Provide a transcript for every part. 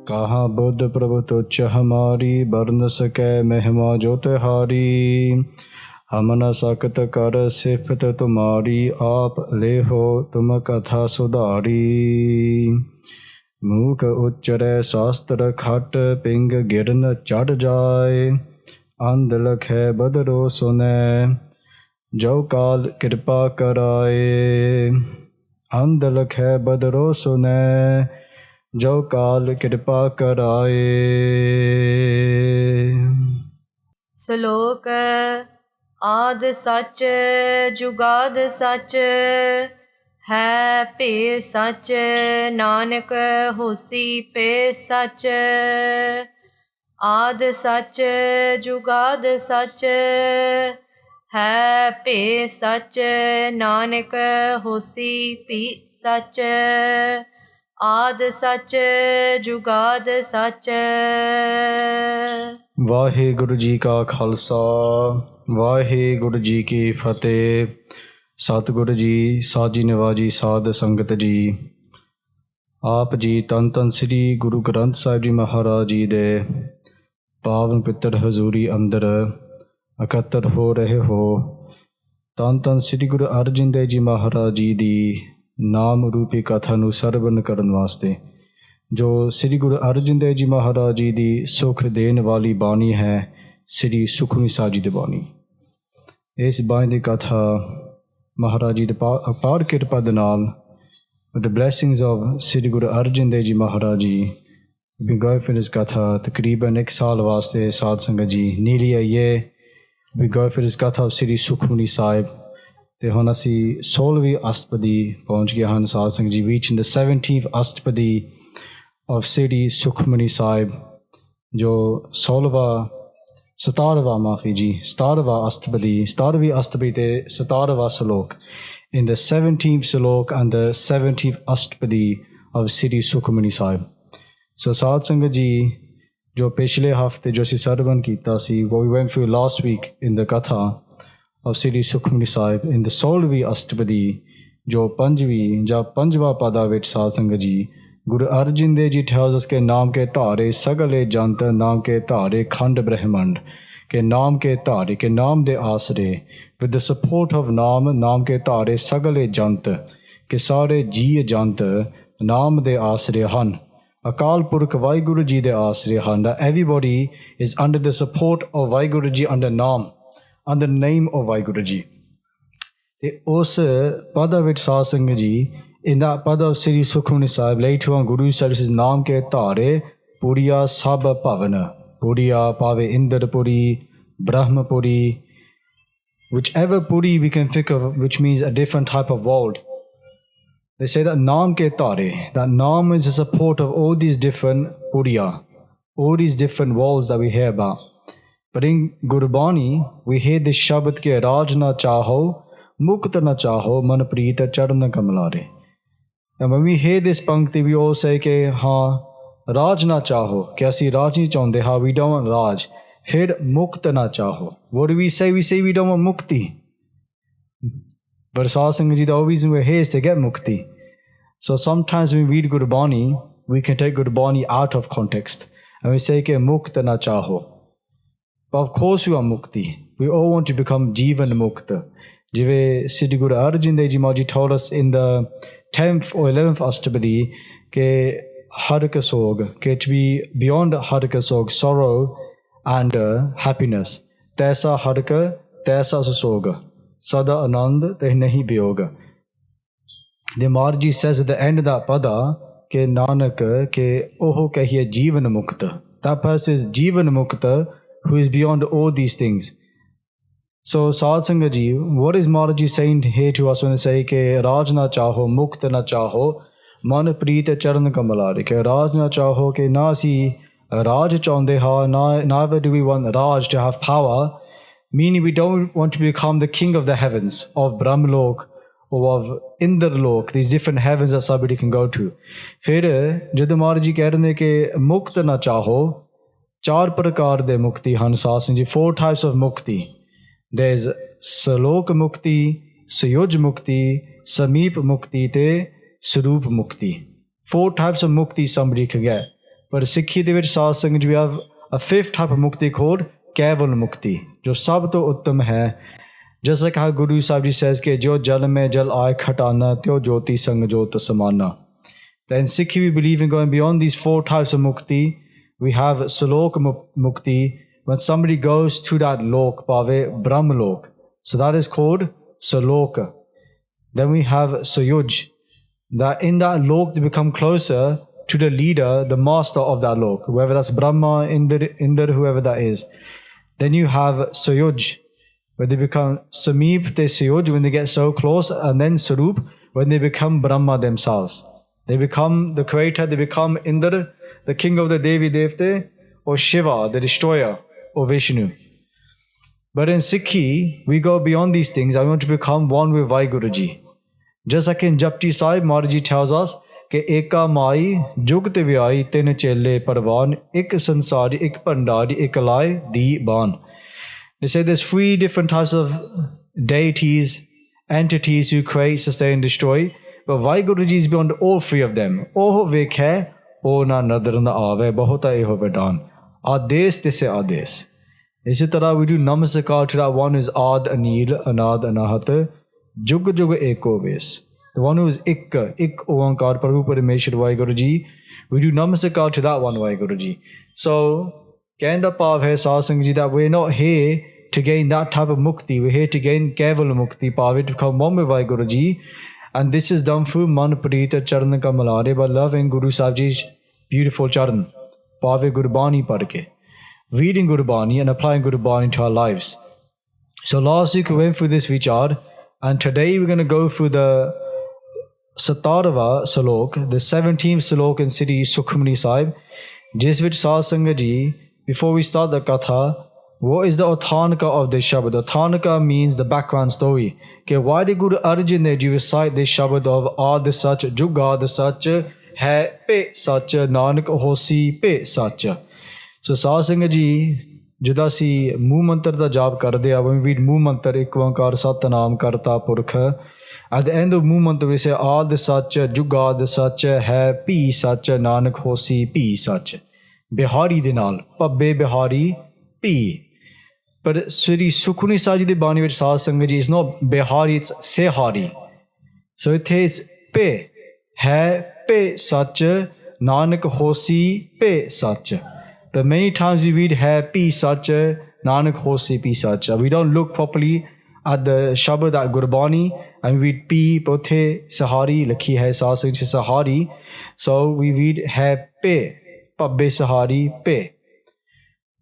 कहाँ बुद्ध प्रभु तुच्छ हमारी, बरन सकै महिमा जो तिहारी। हम न सकत कर सिफत तुम्हारी, आप ले हो तुम कथा सुधारी। मूक उच्चरै शास्त्र खट, पिंग गिरन चढ़ जाए। अंध लखै बदरो सुनै, जो काल कृपा कराए। अंध लखै बदरो सुनै, जो काल कृपा कराए। ਸ਼ਲੋਕ ਆਦ ਸੱਚ ਜੁਗਾਦ ਸੱਚ, ਹੈ ਭੇ ਸੱਚ ਨਾਨਕ ਹੋਸੀ ਪੇ ਸੱਚ। ਆਦ ਸੱਚ ਜੁਗਾਦ ਸੱਚ, ਹੈ ਭੇ ਸੱਚ ਨਾਨਕ ਹੋਸੀ ਪੀ ਸੱਚ। ਆਦ ਸੱਚ ਜੁਗਾਦ ਸੱਚ। ਵਾਹਿਗੁਰੂ ਜੀ ਕਾ ਖਾਲਸਾ, ਵਾਹਿਗੁਰੂ ਜੀ ਕੀ ਫਤਿਹ। ਸਤਿਗੁਰੂ ਜੀ, ਸਾਜੀ ਨਿਵਾਜੀ ਸਾਧ ਸੰਗਤ ਜੀ, ਆਪ ਜੀ ਧੰਨ ਧੰਨ ਸ੍ਰੀ ਗੁਰੂ ਗ੍ਰੰਥ ਸਾਹਿਬ ਜੀ ਮਹਾਰਾਜ ਜੀ ਦੇ ਪਾਵਨ ਪਿੱਤਰ ਹਜ਼ੂਰੀ ਅੰਦਰ ਇਕੱਤਰ ਹੋ ਰਹੇ ਹੋ। ਧੰਨ ਧੰਨ ਸ੍ਰੀ ਗੁਰੂ ਅਰਜਨ ਦੇਵ ਜੀ ਮਹਾਰਾਜ ਜੀ ਦੀ ਨਾਮ ਰੂਪੀ ਕਥਾ ਨੂੰ ਸਰਵਣ ਕਰਨ ਵਾਸਤੇ, ਜੋ ਸ੍ਰੀ ਗੁਰੂ ਅਰਜਨ ਦੇਵ ਜੀ ਮਹਾਰਾਜ ਜੀ ਦੀ ਸੁਖ ਦੇਣ ਵਾਲੀ ਬਾਣੀ ਹੈ, ਸ੍ਰੀ ਸੁਖਮਨੀ ਸਾਹਿਬ ਜੀ ਦੀ ਬਾਣੀ। ਇਸ ਬਾਣੀ ਦੀ ਕਥਾ ਮਹਾਰਾਜ ਜੀ ਦੇ ਅਪਾਰ ਕਿਰਪਾ ਦੇ ਨਾਲ, with the blessings of ਸ੍ਰੀ ਗੁਰੂ ਅਰਜਨ ਦੇਵ ਜੀ ਮਹਾਰਾਜ ਜੀ, ਵੀ ਗਏ ਫਿਰ ਇਸ ਕਥਾ ਤਕਰੀਬਨ 1 ਸਾਲ ਵਾਸਤੇ ਸਾਧ ਸੰਗਤ ਜੀ ਨੀਲੀ ਆਈਏ ਵੀ ਗਏ ਫਿਰ ਇਸ ਕਥਾ ਸ੍ਰੀ ਸੁਖਮਨੀ ਸਾਹਿਬ। ਅਤੇ ਹੁਣ ਅਸੀਂ 16ਵੀਂ ਅਸ਼ਟਪਦੀ ਪਹੁੰਚ ਗਏ ਹਨ ਸਾਧ ਸੰਗਤ ਜੀ, reaching the 17th ਅਸ਼ਟਪਦੀ of Sri Sukhmani Sahib, ਜੋ 17ਵਾਂ ਅਸ਼ਟਪਦੀ, 17ਵੀਂ ਅਸ਼ਟਪਦੀ ਤੇ 17ਵਾਂ ਸ਼ਲੋਕ, in the 17th ਸ਼ਲੋਕ and the 17th ਅਸ਼ਟਪਦੀ of Sri Sukhmani Sahib। ਸੋ ਸਾਧ ਸੰਗਤ ਜੀ, ਜੋ ਪਿਛਲੇ ਹਫ਼ਤੇ ਜੋ ਅਸੀਂ ਸਰਵਣ ਕੀਤਾ ਸੀ, what we went through last week in the Katha of Sri Sukhmani Sahib, in the 16ਵੀਂ ਅਸ਼ਟਪਦੀ, ਜੋ 5ਵੀਂ ਜਾਂ 5ਵਾਂ ਪਦਾ ਵਿੱਚ ਸਾਧ ਸੰਗਤ ਜੀ, ਗੁਰੂ ਅਰਜਨ ਦੇਵ ਜੀ tells us के नाम के धारे सगले जंत, नाम के धारे खंड ब्रह्मंड, के नाम के धारे के नाम दे आसरे, with the support of नाम, नाम के धारे सगले जंत, के सारे जी जंत नाम दे आसरे ਹਨ। ਅਕਾਲ ਪੁਰਖ ਵਾਹਿਗੁਰੂ ਜੀ ਦੇ ਆਸਰੇ ਹਨ। That everybody is under the support of Waheguru ji, under ਨਾਮ, under the name of Waheguru ji. ਅਤੇ ਉਸ ਪਦ ਵਿੱਚ ਸਾਧ ਸੰਗਤ ਜੀ, in that pada of Sri Sukhmani Sahib, later on Guru said, naam ke dhare puriya sab bhavana, puriya pave indar puri, brahma puri, whichever puri we can think of, which means a different type of world. They say that naam ke dhare, that naam is the support of all these different puriya, all these different worlds that we hear about. But in Gurbani, we hear this shabad ke raj na chaho, mukt na chaho, man preet charan kamalare. And when we hear this pankti, we all say ਕਿ ਹਾਂ ਰਾਜ ਨਾ ਚਾਹੋ, ਕਿ ਅਸੀਂ ਰਾਜ ਨਹੀਂ ਚਾਹੁੰਦੇ, ਹਾਂ we don't want ਰਾਜ। ਫਿਰ ਮੁਕਤ ਨਾ ਚਾਹੋ, what do we say? We say we don't want mukti. But ਸਾਧ ਸੰਗਤ ਜੀ, the whole reason we're here is to get mukti. So sometimes when we read Gurbani, we can take Gurbani out of context and we say ਕਿ ਮੁਕਤ ਨਾ ਚਾਹੋ। But of course we want mukti. We all want to become ਜੀਵਨ ਮੁਕਤ। ਜਿਵੇਂ ਸ੍ਰੀ Guru Arjan Dev ji Maharaj ji told us in the 10th or 11th ਅਸ਼ਟਪਦੀ ਕਿ ਹਰਿਕ ਸੋਗ, ਕਿ to be beyond ਹਰਿਕ ਸੋਗ, sorrow and happiness, ਤੈਸਾ ਹਰਿਕ ਤੈਸਾ ਸੁਸੋਗ, ਸਦਾ ਆਨੰਦ ਤੇ ਨਹੀਂ ਵਿਯੋਗ। The Maharaj ji says at the end of that pada ਕਿ ਨਾਨਕ ਕਿ ਉਹ ਕਹੀਏ ਜੀਵਨ ਮੁਕਤ, that person is ਜੀਵਨ ਮੁਕਤ who is beyond all these things. So Sadh Sangat ji, what is Maharaj ji saying here to us when they say ke raj na chaho, mukt na chaho, man preet charan kamalare, ke raj na chaho, ke na si raj chaਹੁੰਦੇ ha, neither do we want raj to have power, meaning we don't want to become the king of the heavens, of Brahmalok or of Indralok, these different heavens that somebody can go to. ਫਿਰ ਜਦੋਂ ਮਹਾਰਾਜ ਜੀ ਕਹਿ ਰਹੇ ਨੇ ਕਿ ਮੁਕਤ ਨਾ ਚਾਹੋ, 4 ਪ੍ਰਕਾਰ ਦੇ ਮੁਕਤੀ ਹਨ ਸਾਧ ਸੰਗਤ ਜੀ, 4 types of mukti. There's Salok Mukti, Sayuj Mukti, Sameep Mukti, te Sarup Mukti. 4 types of Mukti somebody can get. But Sikhi de vich Saad Sangat Ji, we have a fifth type of mukti called Keval Mukti, jo sab to uttam hai. Just like how Guru Sahib Ji says ke jo jal mein jal aaye khatana, tyo jyoti sang jyot samana. Then Sikhi we believe in going beyond these four types of mukti. We have Salok Mukti, when somebody goes to that lok, pave Brahm lok. So that is called Saloka. Then we have Sayuj, that in that lok they become closer to the leader, the master of that lok, whoever that's Brahma, Indra, whoever that is. Then you have Sayuj, where they become Sameep te Sayuj, when they get so close, and then Sarup, when they become Brahma themselves. They become the creator, they become Indra, the king of the Devi Devte, or Shiva, the destroyer, or Vishnu. But in Sikhi, we go beyond these things. I want to become one with WhyGuru Ji. Just like in Japji Sahib, Maharaj Ji tells us, ke eka mai jug te vyai tin chele parvan, ik sansari, ik pandari, ik lai di ban. They say there's 3 different types of deities, entities who create, sustain, destroy. But WhyGuru Ji is beyond all 3 of them. Oh vekhe, oh na nadar na aave, bahota eho vedan. Ades tise ades. Isi tarah we do namaskar to that one who is Ad Anil, Anad Anahat, Jug Jug Eko Ves. The one who is Ik Oankar Prabhu Parameshwar WhyGuru Ji. We do namaskar to that one WhyGuru Ji. So, Kenda Pav hai Saad Sangat Ji that we're not here to gain that type of mukti. We're here to gain Keval Mukti, Pav, to become one with WhyGuru Ji. And this is done through Man Prita Charan Kamalare, by loving Guru Sahib Ji's beautiful Charan, Pave Gurbani Parke, reading Gurbani and applying Gurbani to our lives. So last week we went through this vichar, and today we're going to go through the Satarva Salok, the 17th Salok in Sri Sukhmani Sahib, jis vich Saad Sangat Ji, before we start the Katha, what is the Authanika of this Shabad? Authanika means the background story. Okay, why did Guru Arjan Dev Ji recite this Shabad of Ad Sach, Jugad Sach, Hai Pe Sach, Nanak Hosi Pe Sach? So Saad Sangat Ji, juda si Mu Mantar da jap kar de, when we read Mu Mantar, Ik Oankar Sat Naam Karta Purkha, at the end of Mu Mantar we say Ad Sach, Jugad Sach, Hai Pe Sach, Nanak Hosi Pe Sach. Bihari de naal, Pabbe Bihari Pe. But Sri Sukhmani Sahib Ji de Bani vich Saad Sangat Ji is not Bihari, it's Sehari. So it is Pe, Hai Pe Sach, Nanak Hosi Pe Sach. But many times we read Hai Pe Sach, Nanak Hosi Pe Sach. We don't look properly at the Shabad at Gurbani and we read Pe Pothe Sahari, Lakhi Hai Saad Sangat Ji Sahari. So we read Hai Pe, Pabbe Sahari Pe.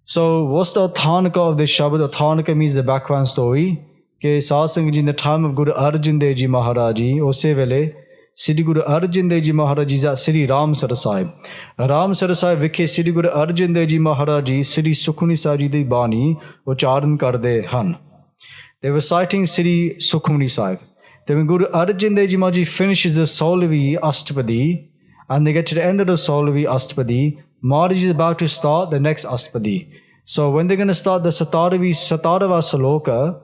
So what's the Authanika of this Shabad? Authanika means the background story. Ke Saad Sangat Ji in the time of Guru Arjan Dev Ji Maharaj Ji, ose vele, Sri Guru Arjan Dev Ji Maharaj Ji is Sri Ram Sar Sahib. Ram Sar Sahib vikhe Sri Guru Arjan Dev Ji Maharaj Ji, Sri Sukhmani Sahib Ji di Bani, ucharan karde han. They were citing Sri Sukhmani Sahib. Then when Guru Arjan Dev Ji Maharaj Ji finishes the Solvi Ashtapadi, and they get to the end of the Solvi Ashtapadi, Maharaj is about to start the next Ashtapadi. So when they're going to start the Satarva Saloka,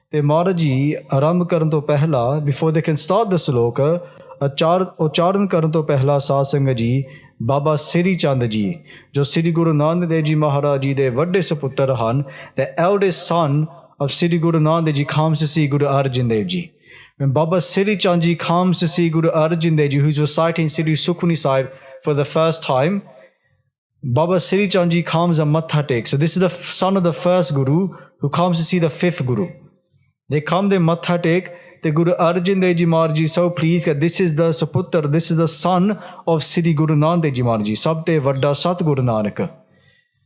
the Maharaj Ji Aramb karan to pehla, before they can start the Saloka, Ucharan karan to pehla Saad Sangat Ji, Baba Sri Chand Ji, jo Sri Guru Nanak Dev Ji Maharaj Ji de vadde saputter han, the eldest son of Sri Guru Nanak Dev Ji comes to see Guru Arjan Dev Ji. When Baba Sri Chand Ji comes to see Guru Arjan Dev Ji, who's reciting Sri Sukhmani Sahib for the first time, Baba Sri Chand Ji comes and matha takes. So this is the son of the first Guru who comes to see the fifth Guru. They come, they matha take. The Guru Arjan Dev Ji Maharaj Ji so pleased that this is the Saputtar, this is the son of Sri Guru Nanak Dev Ji Maharaj Ji, Sabte Vadda Sat Guru Nanak.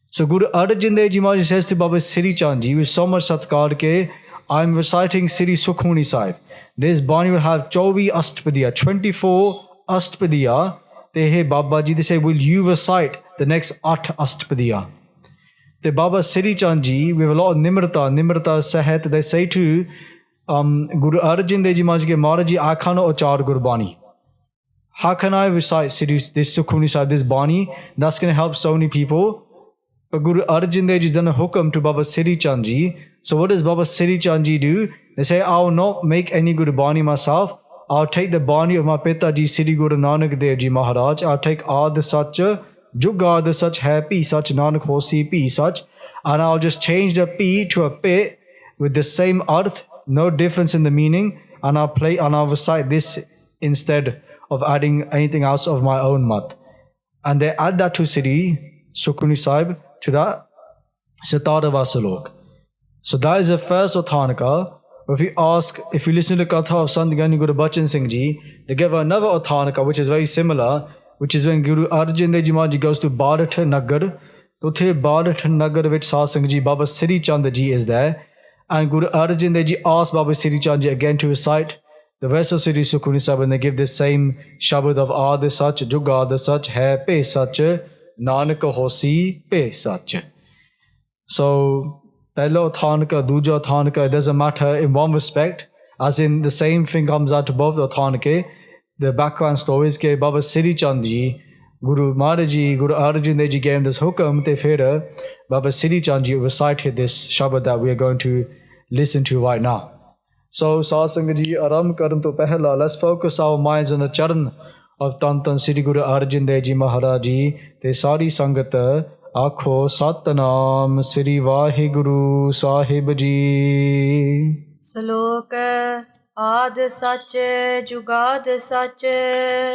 So Guru Arjan Dev Ji Maharaj Ji says to Baba Sri Chand Ji with so much satkar ke, I am reciting Sri Sukhmani Sahib. This Bani will have 24 Ashtapadiya, 24 Ashtapadiya. They hey Baba Ji, they say, will you recite the next 8 Ashtapadiya? The Baba Sri Chand Ji, we have a lot of Nimrata Sahet, they say to Guru Arjan Dev Ji Maharaj Ji, Maharaj Ji, I cannot uchar Gurbani. How can I recite this Sukhmani Sahib, this Bani? That's going to help so many people. But Guru Arjan Dev Ji has done a hukam to Baba Sri Chand Ji. So what does Baba Sri Chand Ji do? They say, I will not make any Gurbani myself. I'll take the Bani of my Pita Ji, Sri Guru Nanak Dev Ji Maharaj. I'll take Ad Sach, Jugad such, hai P such, Nanak hosi P such, and I'll just change the P to a P with the same arth, no difference in the meaning, and I'll recite this instead of adding anything else of my own mat. And they add that to Sri Sukhmani Sahib to that Satara Salok. So that is the first Authanika. If you listen to the Katha of Sant Gyani Guru Bachan Singh Ji, they give another Authanika which is very similar, which is when Guru Arjan Dev Ji Maharaj goes to Bharat Nagar. Uthe Bharat Nagar which Sat Singh Ji, Baba Sri Chand Ji is there. And Guru Arjan Dev Ji asked Baba Sri Chand Ji again to recite the verse of Sri Sukhmani Sahib, and they give this same Shabad of Ad Sach, Jugad Sach, Hai Pe Sach, Nanak Hosi Pe Sach. So, Pehla Authanika, Duja Authanika, it doesn't matter in one respect, as in the same thing comes out to both the Authanike. The background story is that Baba Sri Chand Ji, Guru Maharaj Ji, Guru Arjan Dev Ji gave him this hukam, te phir Baba Sri Chand Ji recited this Shabad that we are going to listen to right now. So, Satsang Ji, Aram Karan to Pehla, let's focus our minds on the charan of Tan Sri Guru Arjan Dev Ji Maharaj Ji, te sari sangat. Akho Satnam Sri WhyGuru Sahib Ji. Salok Ad Sach Jugad Sach.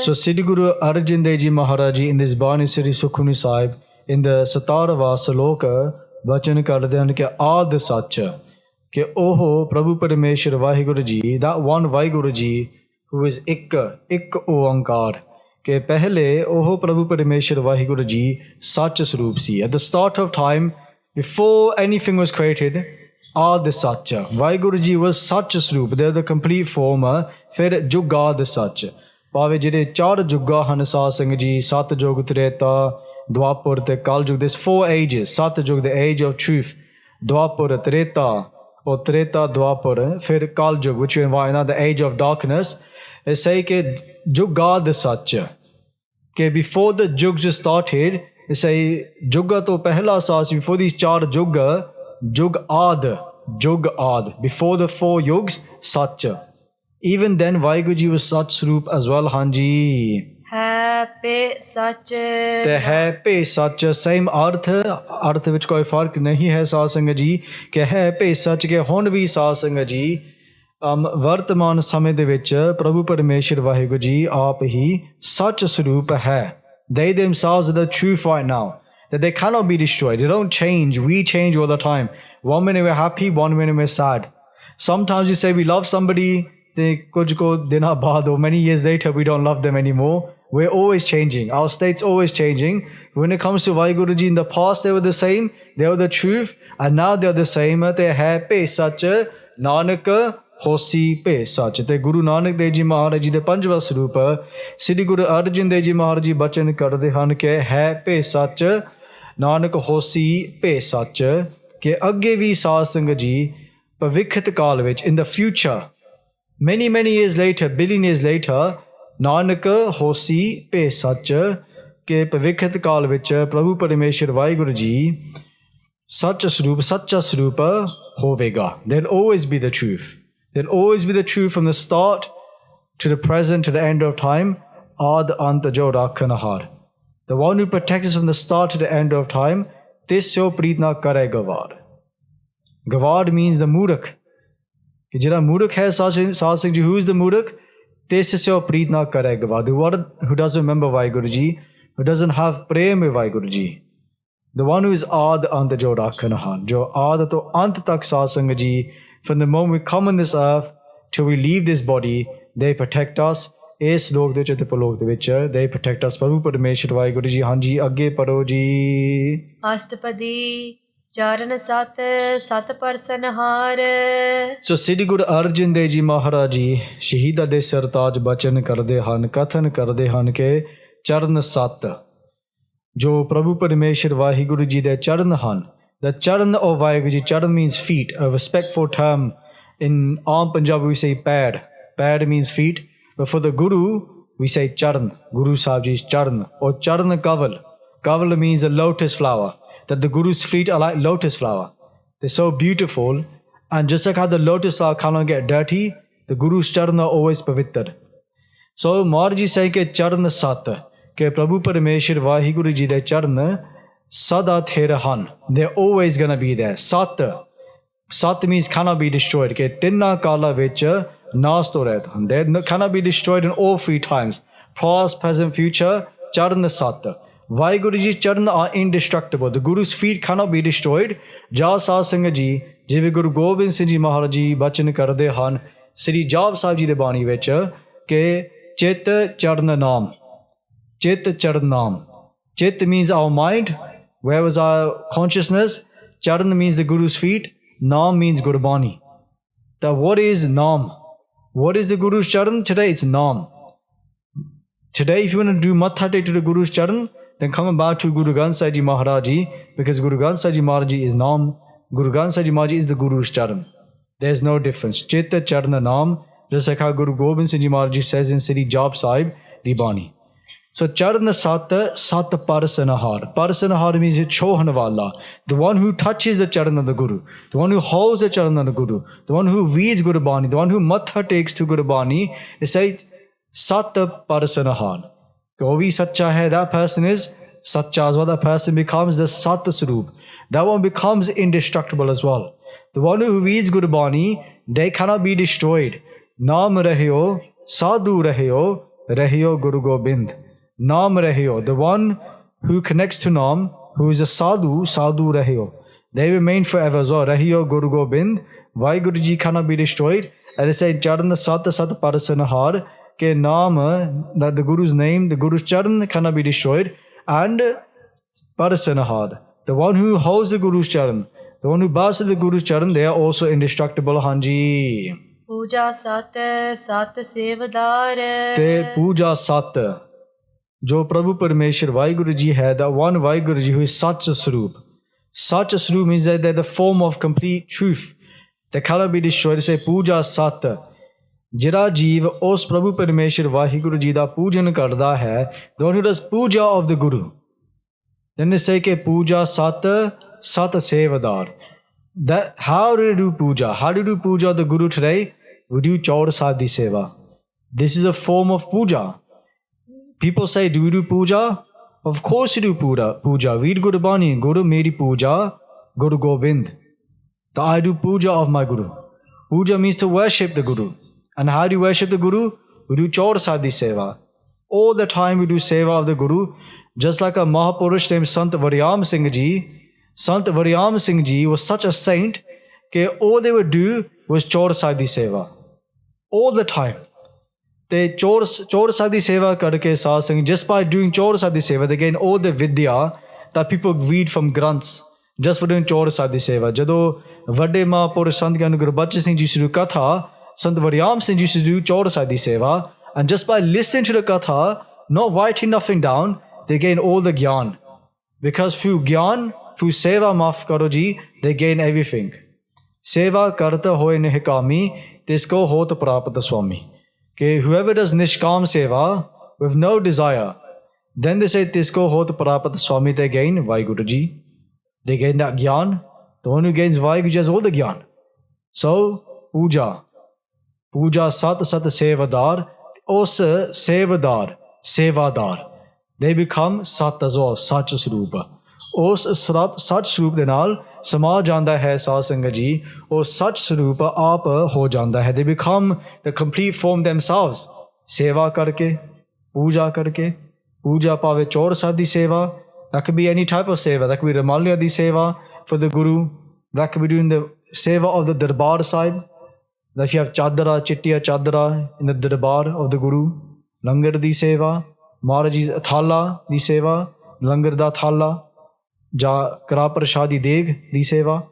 So Sri Guru Arjan Dev Ji Maharaj Ji in this Bani Sri Sukhmani Sahib in the Satarava Saloka Bachan Karde Han ke Ad Sach ke Oho Prabhu Parameshwar WhyGuru Ji, that one WhyGuru Ji who is Ik Oankar. कि पहले ओहो प्रभु परमेश्वर वाहिगुरु जी सच स्वरूप सी. At the start of time, before anything was created, Ad Sach, Waheguru ji was सच स्वरूप. They're the complete form. फिर जुगाद सच. भावे जिहड़े चार जुगा हन साध संगत जी, सत जुग, त्रेता, द्वापर ते कल जुग. There's 4 ages. सत जुग, the age of truth. Dwapar, Treta, or Treta, Dwapar, फिर Kal Jug, which we invite now, the age of darkness. They say that Jugad Sach, that before the Jugs started, they say Jugga to Pehla Sach, before these char Jugga, Jugad, before the 4 Yugs, Sach. Even then, WhyGuru was Sach Swarup as well, Hanji. Happy Sach. The happy Sach, same arth which koi fark nahi hai Sat Sangat Ji, ke happy Sach ke hun vi Sat Sangat Ji. वर्तमान समय ਦੇ ਵਿੱਚ ਪ੍ਰਭੂ ਪਰਮੇਸ਼ਰ ਵਾਹਿਗੁਰੂ ਜੀ ਆਪ ਹੀ ਸੱਚ ਸਰੂਪ ਹੈ. They themselves are the truth right now, that they cannot be destroyed. They don't change. We change all the time. One minute we're happy, one minute we're sad. Sometimes you say we love somebody, they kuch ko dina baad or many years later we don't love them anymore. We're always changing. Our state's always changing. When it comes to WhyGuru Ji, in the past they were the same, they were the truth, and now they're the same. They happy such Nanak hosi pe sach. Te Guru Nanak Dev Ji Maharaj Ji de Panjva Swarupa Sri Guru Arjan Dev Ji Maharaj Ji bachan karde han ke hai pe sach Nanak hosi pe sach ke agge vi Sat Sangat Ji pavikhat kaal vich, in the future, many years later, billion years later, Nanak hosi pe sach ke pavikhat kaal vich Prabhu Parameshwar WhyGuru Ji sacha swarupa hovega. There'll always be the truth. There'll always be the truth from the start to the present, to the end of time. Ad anta jo rakhanahar. The one who protects us from the start to the end of time, tisyo pritna kare gavad. Gavad means the murak. Jira murak hai Sat Singh Ji, who is the murak? Tisyo pritna kare gavad. Who doesn't remember WhyGuru Ji, who doesn't have prem with WhyGuru Ji. The one who is ad anta jo rakhanahar. Jo ad to ant tak Sat Sangat Ji, from the moment we come on this earth till we leave this body, they protect us. Is log de chate palok de vich, they protect us. Prabhu Parameshwar WhyGuru Ji, Hanji agge paro ji. Astapadi charan sat parsanhar. So Sri Guru Arjan Dev Ji Maharaj Ji Shahida de sartaj bachan karde han, kathan karde han ke charan sat. Jo Prabhu Parameshwar WhyGuru Ji de charan han. The charan of WhyGuru Ji, charan means feet, a respectful term. In Aam Punjabi we say pair. Pair means feet. But for the Guru, we say charan. Guru Sahib Ji's charan. Or charan kaval. Kaval means a lotus flower. That the Guru's feet are like lotus flower. They're so beautiful. And just like how the lotus flower cannot get dirty, the Guru's charan are always pavitr. So Maharaj Ji saying ke charan sat. ਕਿ ਪ੍ਰਭੂ ਪਰਮੇਸ਼ਰ ਵਾਹਿਗੁਰੂ ਜੀ ਦੇ ਚਰਨ ਸਦਾ ਸਥਿਰ ਹਨ। They're always gonna be there. Sat means cannot be destroyed, ਕਿ ਤਿੰਨਾਂ ਕਾਲਾਂ ਵਿੱਚ ਨਾਸ ਤੋਂ ਰਹਿਤ ਹਨ। They cannot be destroyed in all three times, past, present, future. ਚਰਨ ਸਤ। ਵਾਹਿਗੁਰੂ ਜੀ ਚਰਨ are indestructible. The Guru's feet cannot be destroyed. ਜਾ ਸਾਧ ਸੰਗਤ ਜੀ, ਜਿਵੇਂ ਗੁਰੂ ਗੋਬਿੰਦ ਸਿੰਘ ਜੀ ਮਹਾਰਾਜ ਜੀ ਬਚਨ ਕਰਦੇ ਹਨ ਸ੍ਰੀ ਜਾਪ ਸਾਹਿਬ ਜੀ ਦੇ ਬਾਣੀ ਵਿੱਚ ਕਿ ਚਿੱਤ ਚਰਨ ਨਾਮ, ਚਿੱਤ ਚਰਨ ਨਾਮ। ਚਿੱਤ means our mind, where was our consciousness? Charan means the Guru's feet. Naam means Gurbani. Now what is Naam? What is the Guru's Charan? Today it's Naam. Today if you want to do Matha Tek to the Guru's Charan, then come about to Guru Granth Sahib Ji Maharaj Ji, because Guru Granth Sahib Ji Maharaj Ji is Naam. Guru Granth Sahib Ji Maharaj Ji is the Guru's Charan. There's no difference. Chitta Charana Naam, just like how Guru Gobind Singh Ji Maharaj Ji says in Sri Jap Sahib, the Bani. So Charana Sat, Sat Parasanahar. Parasanahar means Chohanwala, the one who touches the Charan of the Guru, the one who holds the Charan of the Guru, the one who reads Gurbani, the one who Matha takes to Gurbani. They say Sat Parasanahar. Govi Satcha hai, that person is Satcha as well. That person becomes the Sat Swarup. That one becomes indestructible as well. The one who reads Gurbani, they cannot be destroyed. Naam Rahyo, Sadhu Rahyo, Rahyo Guru Gobind. Naam Rahyo, the one who connects to Naam, who is a Sadhu, Sadhu Rahyo. They remain forever as well. Rahyo Guru Gobind. WhyGuru ji cannot be destroyed. And they say Charan Sat Sat Parasanahar, ke Naam, that the Guru's name, the Guru's Charan cannot be destroyed. And Parasanahar, the one who holds the Guru's Charan, the one who bows to the Guru's Charan, they are also indestructible. Hanji. Puja Sat, Sat Sevadar. Te Puja Sat. जो प्रभु परमेश्वर वाहिगुरु जी है, the one Waheguru ji who is such a Swarup. Such a Swarup means that they're the form of complete truth that cannot be destroyed. Say Puja Sat. ਜਿਹੜਾ ਜੀਵ ਉਸ ਪ੍ਰਭੂ ਪਰਮੇਸ਼ਰ ਵਾਹਿਗੁਰੂ ਜੀ ਦਾ ਪੂਜਨ ਕਰਦਾ ਹੈ, the one who does puja of the Guru. Then they say ਕਿ Puja Sat, Sat Sevadar. That how do you do puja? How do you do puja of the Guru today? We do Chaur Sahib di Seva. This is a form of puja. People say, do we do puja? Of course you do puja. Read Gurbani, Guru meri puja, Guru Gobind. So I do puja of my Guru. Puja means to worship the Guru. And how do you worship the Guru? We do Chaur Sahib di Seva. All the time we do Seva of the Guru. Just like a Mahapurush named Sant Varyam Singh Ji. Sant Varyam Singh Ji was such a saint that all they would do was Chaur Sahib di Seva. All the time. They Chaur Sahib di Seva karke Saad Singh, just by doing Chaur Sahib di Seva, they gain all the vidya that people read from Granths just for doing Chaur Sahib di Seva. Jado Vade Mahapurush Sant Gyan Gurbani Singh ji used to do Katha, Sant Varyam Singh ji used to do Chaur Sahib di Seva, and just by listening to the Katha, not writing nothing down, they gain all the Gyan. Because through Gyan, through Seva Maaf Karo ji, they gain everything. Seva karta hoye nihkami, tisko hot prapata swami. Okay, whoever does Nishkam Seva with no desire, then they say Tisko Hot Prapata Swami, they gain WhyGuru ji. They gain that Gyan. The one who gains WhyGuru ji has all the Gyan. So, Puja. Puja Sat Sat Sevadar. Also, Sevadar. They become Sat as well, Sach Swarupa. Us Sach Swarup de naal ਸਮਾ ਜਾਂਦਾ ਹੈ ਸਾਧ ਸੰਗਤ ਜੀ, ਉਹ ਸੱਚ ਸਰੂਪ ਆਪ ਹੋ ਜਾਂਦਾ ਹੈ. They become the complete form themselves. ਸੇਵਾ ਕਰਕੇ, ਪੂਜਾ ਕਰਕੇ, ਪੂਜਾ ਭਾਵੇਂ ਚੌਰ ਸਾਹਿਬ ਦੀ ਸੇਵਾ, that could be any type of seva, that could be Ramalya di seva for the Guru, that could be doing the seva of the Darbar Sahib, that if you have chadara, chittiya chadara in the Darbar of the Guru, Langar di seva, Maharaji's Thala di seva, Langar da Thala, Ja Kara Prashadi Deg di seva.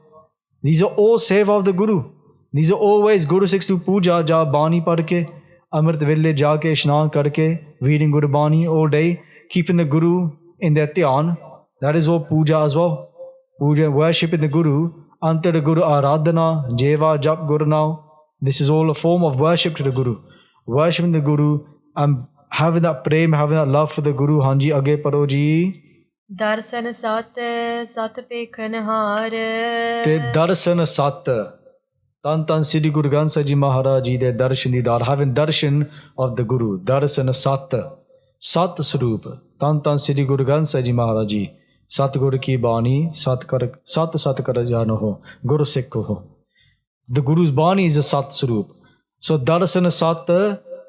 These are all seva of the Guru. These are always Guru Sikhs to puja, ja Bani parke, Amrit Ville ja ke Ishnan karke, reading Gurbani all day, keeping the Guru in their dhyan. That is all puja as well. Puja, worshiping the Guru, Antar Guru Aradhana, Jeva Jap Guru now. This is all a form of worship to the Guru. Worshipping the Guru and having that prem, having that love for the Guru. Hanji Age Paro ji. Darsan Sat, Sat Pekhanhar. Te Darsan Sat. Tan Tan Siddhi Guru Granth Sahib Ji Maharaj Ji de Darshan Didar. Having darshan of the Guru. Darsan Sat. Sat Swarup, Tan Tan Sri Guru Granth Sahib Ji Maharaj Ji, Satguru ki Bani, Sat Kar Jano Ho, Guru Sikh Ho. The Guru's Bani is a Sat Swarup. So Darsana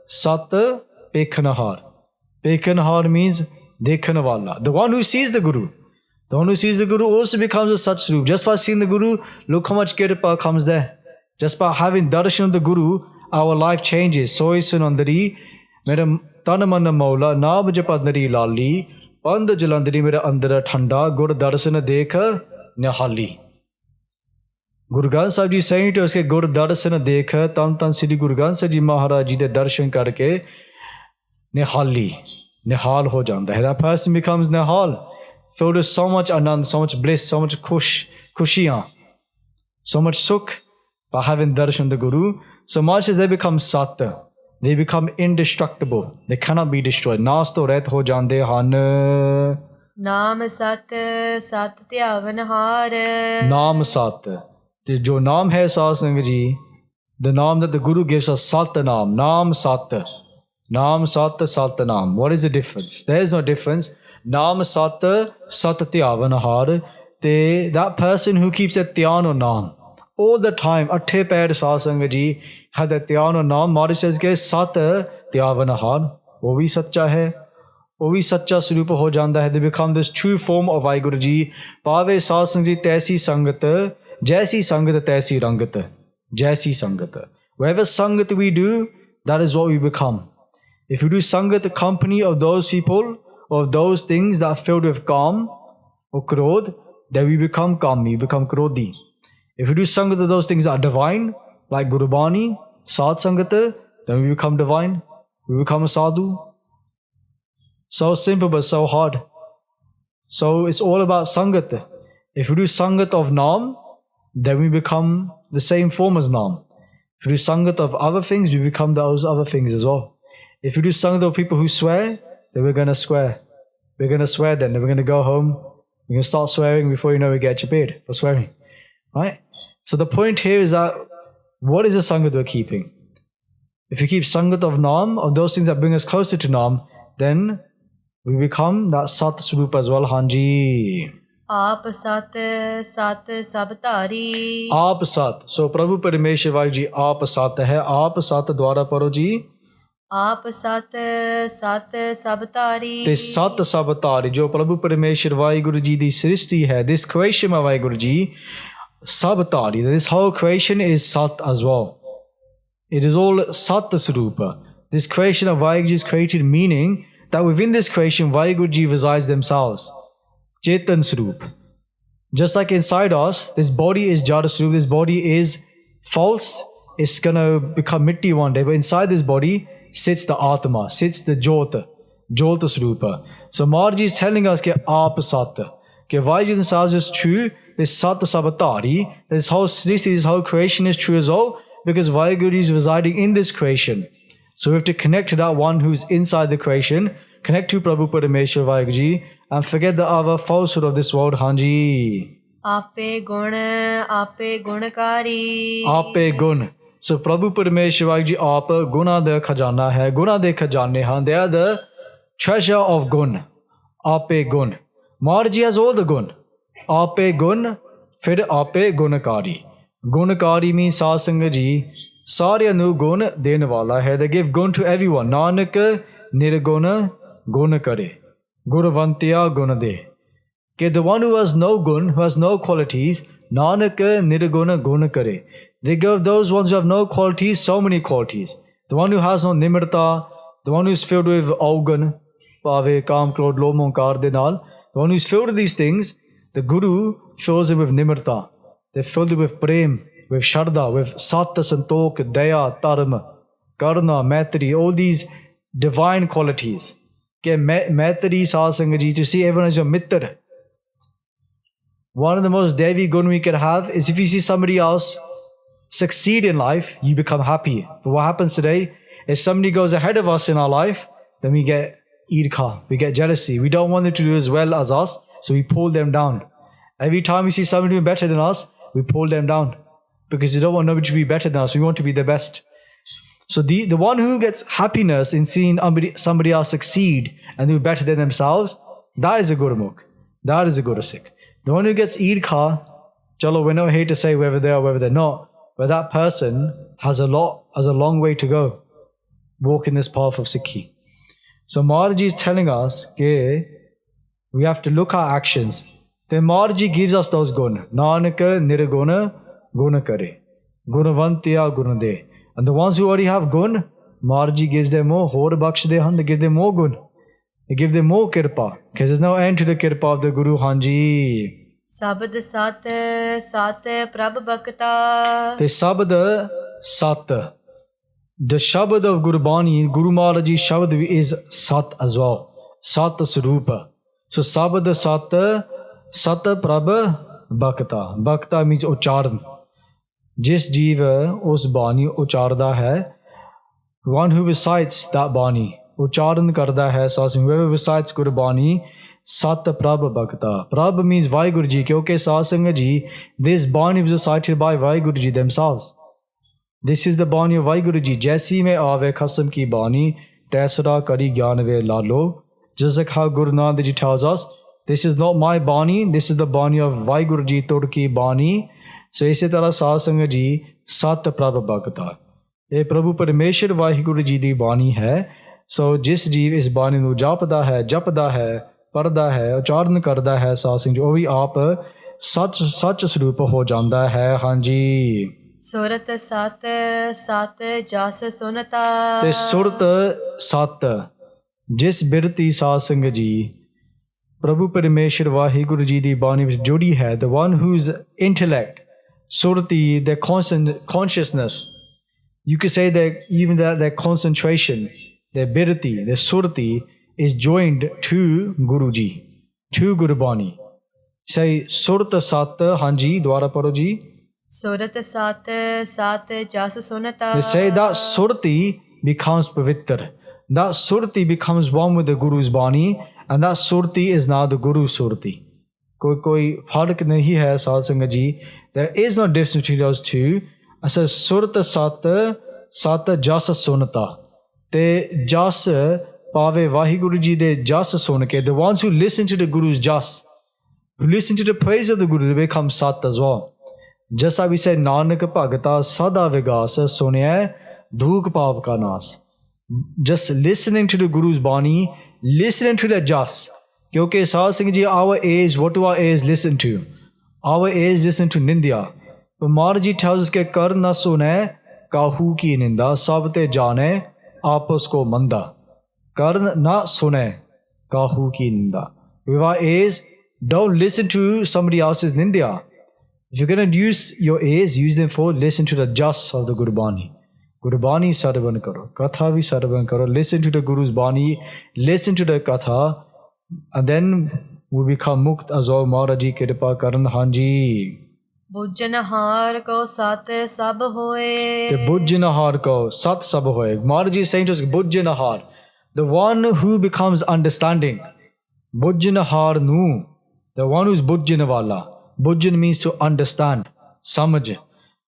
Sat Pekhanahar. Pekhanahar means Dekhanawala. The one who sees the Guru. The one who sees the Guru also becomes a Sat Swarup. Just by seeing the Guru, look how much Kirpa comes there. Just by having darshan of the Guru, our life changes. Soi sunandari, mere tanamana maula, naam japadnari lali, pand jalandari mere andara thanda, gur darsana dekha nihali. Guru Granth Sahib Ji saying to us, gur darsana dekha, tan tan Sri Guru Granth Sahib Ji Maharaj Ji de darshan karke nihali, nihal ho janda hai. That person becomes nihal, filled with so much anand, so much bliss, so much khushiyan, so much sukh. By having darshan the Guru, so much as they become sat, they become indestructible. They cannot be destroyed. Naas to ret ho jande han. ਨਾਮ ਸਤ ਸਤ ਧਿਆਵਨ ਹਾਰ Naam sat. Jo naam hai Saad Sangat Ji, the naam that the Guru gives us, Sat Naam. Naam sat. Naam sat sat naam. What is the difference? There is no difference. Naam sat sat dhyavan har. That person who keeps a dhyan on naam all the time, Athe Pair Saad Sangat Ji had a dhyan on naam. Maharaj says ke sat dhyavan har. Wo bhi sacha hai. वो भी सच्चा स्वरूप हो जाता है. They become this true form of WhyGuru Ji. पावे साध संगत जी तैसी संगत, जैसी संगत तैसी रंगत, जैसी संगत. Whatever sangat we do, that is what we become. If you do sangat, the company of those people, of those things that are filled with calm or krodh, then we become kami, we become krodhi. If you do sangat of those things that are divine, like Gurbani, Sad Sangat, then we become divine, we become a sadhu. So simple but so hard. So it's all about sangat. If we do sangat of naam, then we become the same form as naam. If we do sangat of other things, we become those other things as well. If we do sangat of people who swear, then we're going to swear. We're going to swear then we're going to go home. We're going to start swearing before you know we get chaped for swearing. Right? So the point here is that what is the sangat we're keeping? If you keep sangat of naam, of those things that bring us closer to naam, then we become that Sat Swarup as well, Hanji. Aap Sat Sat Sab Dhari. Aap Sat. So Prabhu Parameshwar Ji, Aap Sat hai. Aap Sat dwara paro ji. Aap Sat Sat Sab Dhari. Te Sat Sab Dhari. Jo Prabhu Parameshwar WhyGuru Ji di srishti hai. This creation of WhyGuru Ji, Sab Dhari. This whole creation is Sat as well. It is all Sat Swarupa. This creation of WhyGuru Ji is created, meaning that within this creation, WhyGuru Ji resides themselves. Chetan Swarup. Just like inside us, this body is Jada Swarup, this body is false, it's gonna become mitti one day, but inside this body sits the Atma, sits the Jota Swarupa. So Maharaj is telling us that Aap Sat, that WhyGuru Ji themselves is true, this Sat Sabatari, this whole srishti, this whole creation is true as well, because WhyGuru Ji is residing in this creation. So we have to connect to that one who's inside the creation, connect to Prabhu Parameshwar WhyGuru Ji, and forget the other falsehood of this world, Hanji. Ape gunakari. Ape gun. So Prabhu Parameshwar WhyGuru Ji, Ape guna de khajana hai, guna de khajane han. They are the treasure of gun. Ape gun. Maharaj Ji has all the gun. Ape gun, fir ape gunakari. Gunakari means Saad Sangat Ji ਸਾਰਿਆਂ ਨੂੰ ਗੁਣ ਦੇਣ ਵਾਲਾ ਹੈ. They give gun to everyone. Nanak ਨਿਰਗੁਣ ਗੁਣ ਕਰੇ, ਗੁਣਵੰਤਿਆ ਗੁਣ ਦੇ. Okay, the one who has no gun, who has no qualities, Nanak ਨਿਰਗੁਣ ਗੁਣ ਕਰੇ. They give those ones who have no qualities so many qualities. The one who has no nimrta, the one who is filled with augan, ਭਾਵੇਂ ਕਾਮ ਕ੍ਰੋਧ ਲੋਭ ਮੋਹੰਕਾਰ ਦੇ ਨਾਲ, the one who is filled with these things, the Guru fills it with nimrta. They filled it with prem, with Shraddha, with Sat, Santok, Daya, Dharma, Karna, Maitri, all these divine qualities. Okay, Maitri, Saad Sangat Ji, to see everyone as your Mitra. One of the most Devi gun we can have is if you see somebody else succeed in life, you become happy. But what happens today, if somebody goes ahead of us in our life, then we get irkha, we get jealousy. We don't want them to do as well as us, so we pull them down. Every time we see somebody doing better than us, we pull them down. Because we don't want nobody to be better than us. We want to be the best. So the one who gets happiness in seeing somebody else succeed and do better than themselves, that is a Gurmukh. That is a Guru Sikh. The one who gets Irkha, chalo, we're not here to say whether they are, whether they're not, but that person has a long way to go, walk in this path of Sikhi. So Maharaji is telling us that we have to look at our actions. Then Maharaji gives us those gun. Nanak nirguna guna kare. Gunavantya gunade. And the ones who already have gun, Maharaji gives them more. Hor bakshde han, they give them more gun. They give them more kirpa. Because there's no end to the kirpa of the Guru Hanji. Sabad sat sat prabh bhakta. The Sabad Sat. The Shabad of Gurbani, Guru Maharaji's Shabad is Sat as well. Sat Sarupa. So Sabad Sat, Sat Prabh Bhakta. Bhakta means Ucharan. Jis Jiva us Bani Ucharda hai. One who recites that Bani. Ucharan karda hai. Whoever recites Gurbani, Sat Prabh Bhakta. Prabh means WhyGuru Ji. Kyunki Satsanga Ji, this Bani was recited by WhyGuru Ji themselves. This is the Bani of WhyGuru Ji. Jaisi mein aave khasam ki Bani, taisara kari gyan ve lalo. Just like how Guru Nanak Ji tells us, this is not my Bani, this is the Bani of WhyGuru Ji, Turki Bani. So इसी तरह सासंग जी सत प्रभ भगता. ये प्रभु परमेश्वर वाहिगुरु जी दी बानी है. सो जिस जीव इस बानी ਨੂੰ ਜਪਦਾ ਹੈ, ਪੜਦਾ ਹੈ, ਉਚਾਰਨ ਕਰਦਾ ਹੈ ਸਾਸੰਗ, ਉਹ ਵੀ ਆਪ ਸੱਚ ਸਰੂਪ ਹੋ ਜਾਂਦਾ ਹੈ. ਹਾਂਜੀ. ਸੁਰਤ ਸਤ ਸਤ ਜਸ ਸੁਨਤਾ. ਤੇ ਸੁਰਤ ਸਤ ਜਿਸ ਬਿਰਤੀ ਸਾਸੰਗ ਜੀ ਪ੍ਰਭੂ ਪਰਮੇਸ਼ਰ ਵਾਹਿਗੁਰੂ ਜੀ ਦੀ ਬਾਣੀ ਵਿੱਚ ਜੁੜੀ ਹੈ, the one whose intellect, surti, their consciousness, you could say that even their concentration, their birti, their surti is joined to Guruji, to Gurbani. Say Surat Sat, Hanji, Dwara Paro ji. Surat Sat Sat Jas Sunata. They say that surti becomes pavitra. That surti becomes one with the Guru's Bani, and that surti is now the Guru's surti. Koi fark nahi hai satsang ji. There is no difference between those two. I said Surat Sat Sat Jas Sunata. Te Jas Pave Vahiguru Ji de Jas Sunke. The ones who listen to the Guru's Jas, who listen to the praise of the Guru, they become Sat as well. Just as we said, Nanak Bhagata Sada Vigas Sunya Dhuk Pav Ka Nas. Just listening to the Guru's Bani, listening to the Jas. Kyunki Sahib Singh Ji, our age, what do our age listen to? Our age listen to Nindya. But Maharaji tells us that kar na sune kahu ki ninda, sab te jane apas ko manda. Kar na sune kahu ki ninda. With our age, don't listen to somebody else's Nindya. If you're going to use your ears, use them for listen to the Jas of the Gurbani. Gurbani sarvan karo, Katha vi sarvan karo. Listen to the Guru's Bani, listen to the Katha, and then we become mukt as well. Maharaji kirpa karan. Hanji. Bujjanahar ko sat sab hoye. The Bujjanahar ko sat sab hoye. Maharaji is saying to us, Bujjanahar, the one who becomes understanding. Bujjanahar nu, the one who is Bujjanawala. Bujjan means to understand, samajh.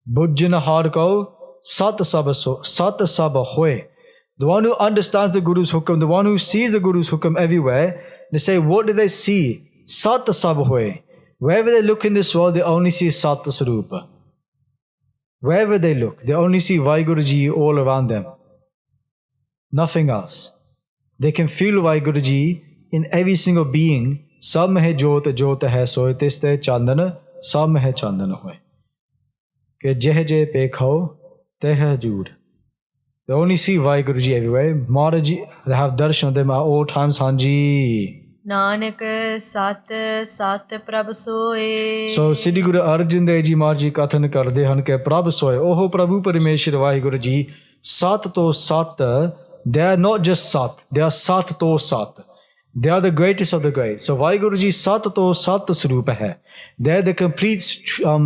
Bujjanahar ko sat sab hoye. The one who understands the Guru's hukam, the one who sees the Guru's hukam everywhere. They say, what do they see? Sat sab hoye. Wherever they look in this world, they only see Sat Sarupa. Wherever they look, they only see WhyGuru Ji all around them. Nothing else. They can feel WhyGuru Ji in every single being. Sab mein jot jot hai soy, tiste chandan, sab mein chandan hoye. Ke jeh jeh pekhao, teh jud. They only see WhyGuru Ji everywhere. Maharaji, they have darshan of them at all times. Hanji. Nanak sat sat prabh soye. So Sri Guru Arjan Dev Ji Maharaji kathan karde han ke prabh soye. Oho Prabhu Parameshwar WhyGuru Ji sat to sat. They are not just sat. They are sat to sat. They are the greatest of the great. So WhyGuru Ji sat to sat swarupa hai. They are the complete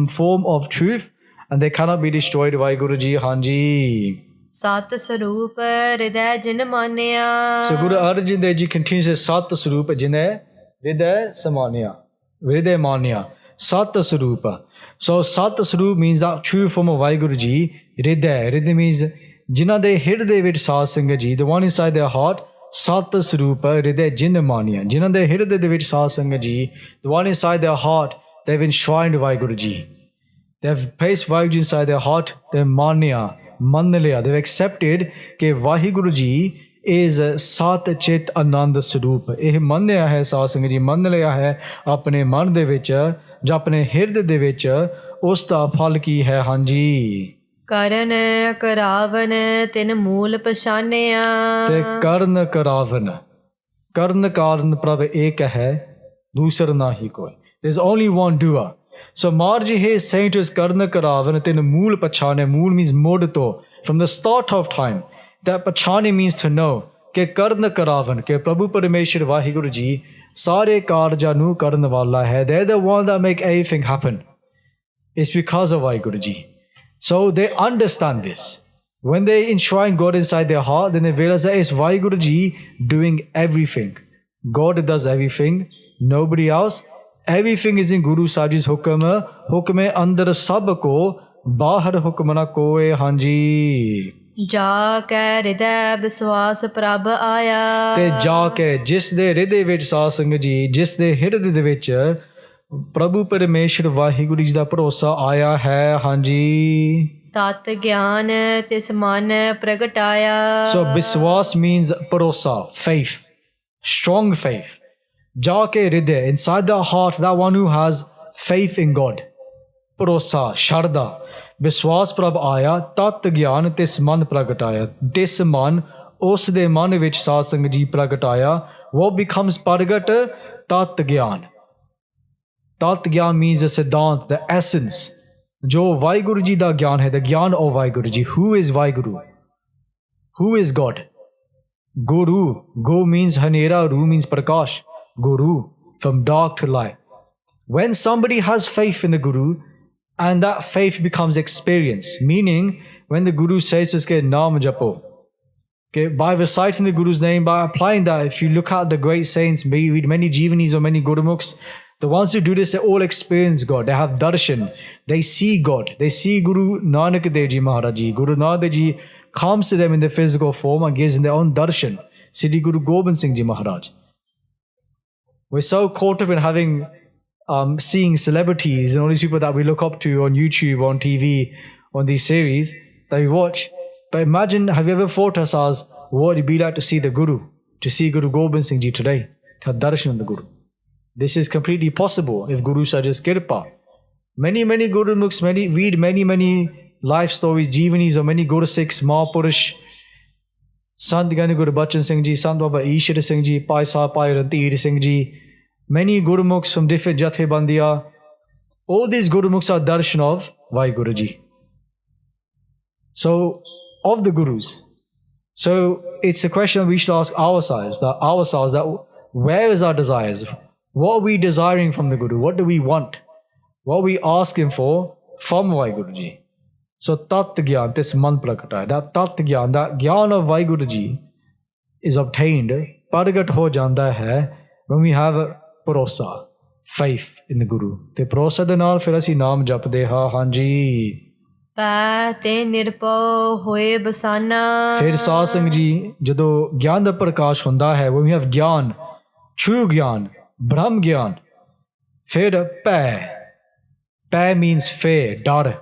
form of truth, and they cannot be destroyed. WhyGuru Ji. Hanji. Sat Sarup Hriday Jin Manya. So Guru Arjan Dev Ji continues to say Sat Sarupa Jine Hriday Samanya. Hriday Manya. Sat Sarupa. So Sat Sarup means that true form of WhyGuru Ji. Hriday. Hriday means ਜਿਨ੍ਹਾਂ ਦੇ ਹਿਰਦੇ ਵਿੱਚ ਸਾਧ ਸੰਗਤ ਜੀ, the one inside their heart, ਸਤ ਸਰੂਪ ਹਿਰਦੇ ਜਿਨ ਮਾਨਿਆ, ਜਿਨ੍ਹਾਂ ਦੇ ਹਿਰਦੇ ਦੇ ਵਿੱਚ ਸਾਧ ਸੰਗਤ ਜੀ, the one inside their heart, they've enshrined Waheguru ji, they've placed Waheguru ji inside their heart, they've ਮਾਨਿਆ, ਮੰਨ ਲਿਆ, they've accepted ਕਿ ਵਾਹਿਗੁਰੂ ਜੀ is ਸਤ ਚਿਤ ਆਨੰਦ ਸਰੂਪ। ਇਹ ਮੰਨਿਆ ਹੈ ਸਾਧ ਸੰਗਤ ਜੀ, ਮੰਨ ਲਿਆ ਹੈ ਆਪਣੇ ਮਨ ਦੇ ਵਿੱਚ ਜਾਂ ਆਪਣੇ ਹਿਰਦੇ ਦੇ ਵਿੱਚ, ਉਸ ਦਾ ਫਲ ਕੀ ਹੈ? ਹਾਂਜੀ, ਕਰਨ ਕਰਾਵਨ ਤਿਨ ਮੂਲ ਪਛਾਨਿਆ। ਤੇ ਕਰਨ ਕਰਾਵਨ, ਕਰਨ ਕਾਰਨ ਪ੍ਰਭ ਏਕ ਹੈ, ਦੂਸਰ ਨਾਹੀ ਕੋਈ। There's only one doer. So Marji here is saying to us, Karna Karavan, then Mool Pachane, Mool means Modato. From the start of time, that Pachane means to know. Ke Karna Karavan, ke Prabhu Parameshwar Vaheguru Ji, Sare Karja Nu Karna Wala hai. They're the one that make everything happen. It's because of Vaheguru Ji. So they understand this. When they enshrine God inside their heart, then they realize that it's Vaheguru Ji doing everything. God does everything, nobody else. Everything is in Guru Sahib Ji's hukum. Hukum hai andar sab ko, bahar hukum na koe. Hanji. ਜਾ ਕੇ ਹਿਰਦੈ ਵਿਸਵਾਸ ਪ੍ਰਭ ਆਇਆ। ਤੇ ਜਾ ਕੇ ਜਿਸ ਦੇ ਹਿਰਦੇ ਵਿੱਚ ਸਾਧ ਸੰਗਤ ਜੀ, ਜਿਸ ਦੇ ਹਿਰਦੇ ਦੇ ਵਿੱਚ ਪ੍ਰਭੂ ਪਰਮੇਸ਼ਰ ਵਾਹਿਗੁਰੂ ਜੀ ਦਾ ਭਰੋਸਾ ਆਇਆ ਹੈ। ਹਾਂਜੀ। ਤਤ ਗਿਆਨ ਤਿਸ ਮਨ ਪ੍ਰਗਟਾਇਆ। So ਵਿਸ਼ਵਾਸ means ਭਰੋਸਾ, faith, strong faith. ਜਾ ਕੇ ਹਿਰਦੇ, inside the heart, that one who has faith in God. ਭਰੋਸਾ, ਸ਼ਰਧਾ, ਵਿਸ਼ਵਾਸ ਪ੍ਰਭ ਆਇਆ, ਤਤ ਗਿਆਨ ਤਿਸ ਮਨ ਪ੍ਰਗਟਾਇਆ। ਤਿਸ ਮਨ, ਉਸ ਦੇ ਮਨ ਵਿੱਚ ਸਾਧ ਸੰਗਤ ਜੀ ਪ੍ਰਗਟਾਇਆ। What becomes ਪ੍ਰਗਟ? ਤਤ ਗਿਆਨ। ਤਤ ਗਿਆਨ means the ਸਿਧਾਂਤ, the essence, ਜੋ ਵਾਹਿਗੁਰੂ ਜੀ ਦਾ ਗਿਆਨ ਹੈ, the ਗਿਆਨ of Waheguru ji. Who is Waheguru? Who is God? Guru. Go means hanera, Ru means prakash. Guru, from dark to light. When somebody has faith in the Guru, and that faith becomes experience, meaning when the Guru says to us, naam japo, by reciting the Guru's name, by applying that, if you look at the great saints, maybe read many Jivanis or many Gurmukhs, the ones who do this, they all experience God. They have darshan. They see God. They see Guru Nanak Dev Ji Maharaj Ji. Guru Nanak Dev Ji comes to them in the physical form and gives them their own darshan. Siddhi Guru Gobind Singh Ji Maharaj. We're so caught up in having, seeing celebrities and all these people that we look up to on YouTube, on TV, on these series that we watch. But imagine, have you ever thought to ourselves, what would it be like to see the Guru, to see Guru Gobind Singh Ji today, to have darshan of the Guru? This is completely possible if Guru Sahib's kirpa. Many Gurmukhs, read many life stories, Jivanis, or many Guru Sikhs, Mahapurush, Sant Gani Guru Bachan Singh Ji, Sant Baba Ishwar Singh Ji, Pai Sahib Pai Rantir Singh Ji, many Gurmukhs from different Jathebandiya. All these Gurmukhs are darshan of Vaheguru Ji. So, of the Gurus. So, it's a question we should ask ourselves, that where is our desires? What are we desiring from the Guru? What do we want? What are we asking for from Vaheguru Ji? So, Tat Gyan, this man prakataya, that Tat Gyan, that Gyan of Vaheguru Ji is obtained, Paragat ho janda hai, when we have Parosa, faith in the Guru. Te Parosa de naal fir assi naam japde ha, hanji. ਪੈ ਤੇ ਨਿਰਭਉ ਹੋਏ ਬਸਾਨਾ। ਫਿਰ ਸਾਧ ਸੰਗਤ ਜੀ, ਜਦੋਂ ਗਿਆਨ ਦਾ ਪ੍ਰਕਾਸ਼ ਹੁੰਦਾ ਹੈ, when we have ਗਿਆਨ, true ਗਿਆਨ, ਬ੍ਰਹਮ ਗਿਆਨ, ਫਿਰ ਪੈ means fear, ਡਰ।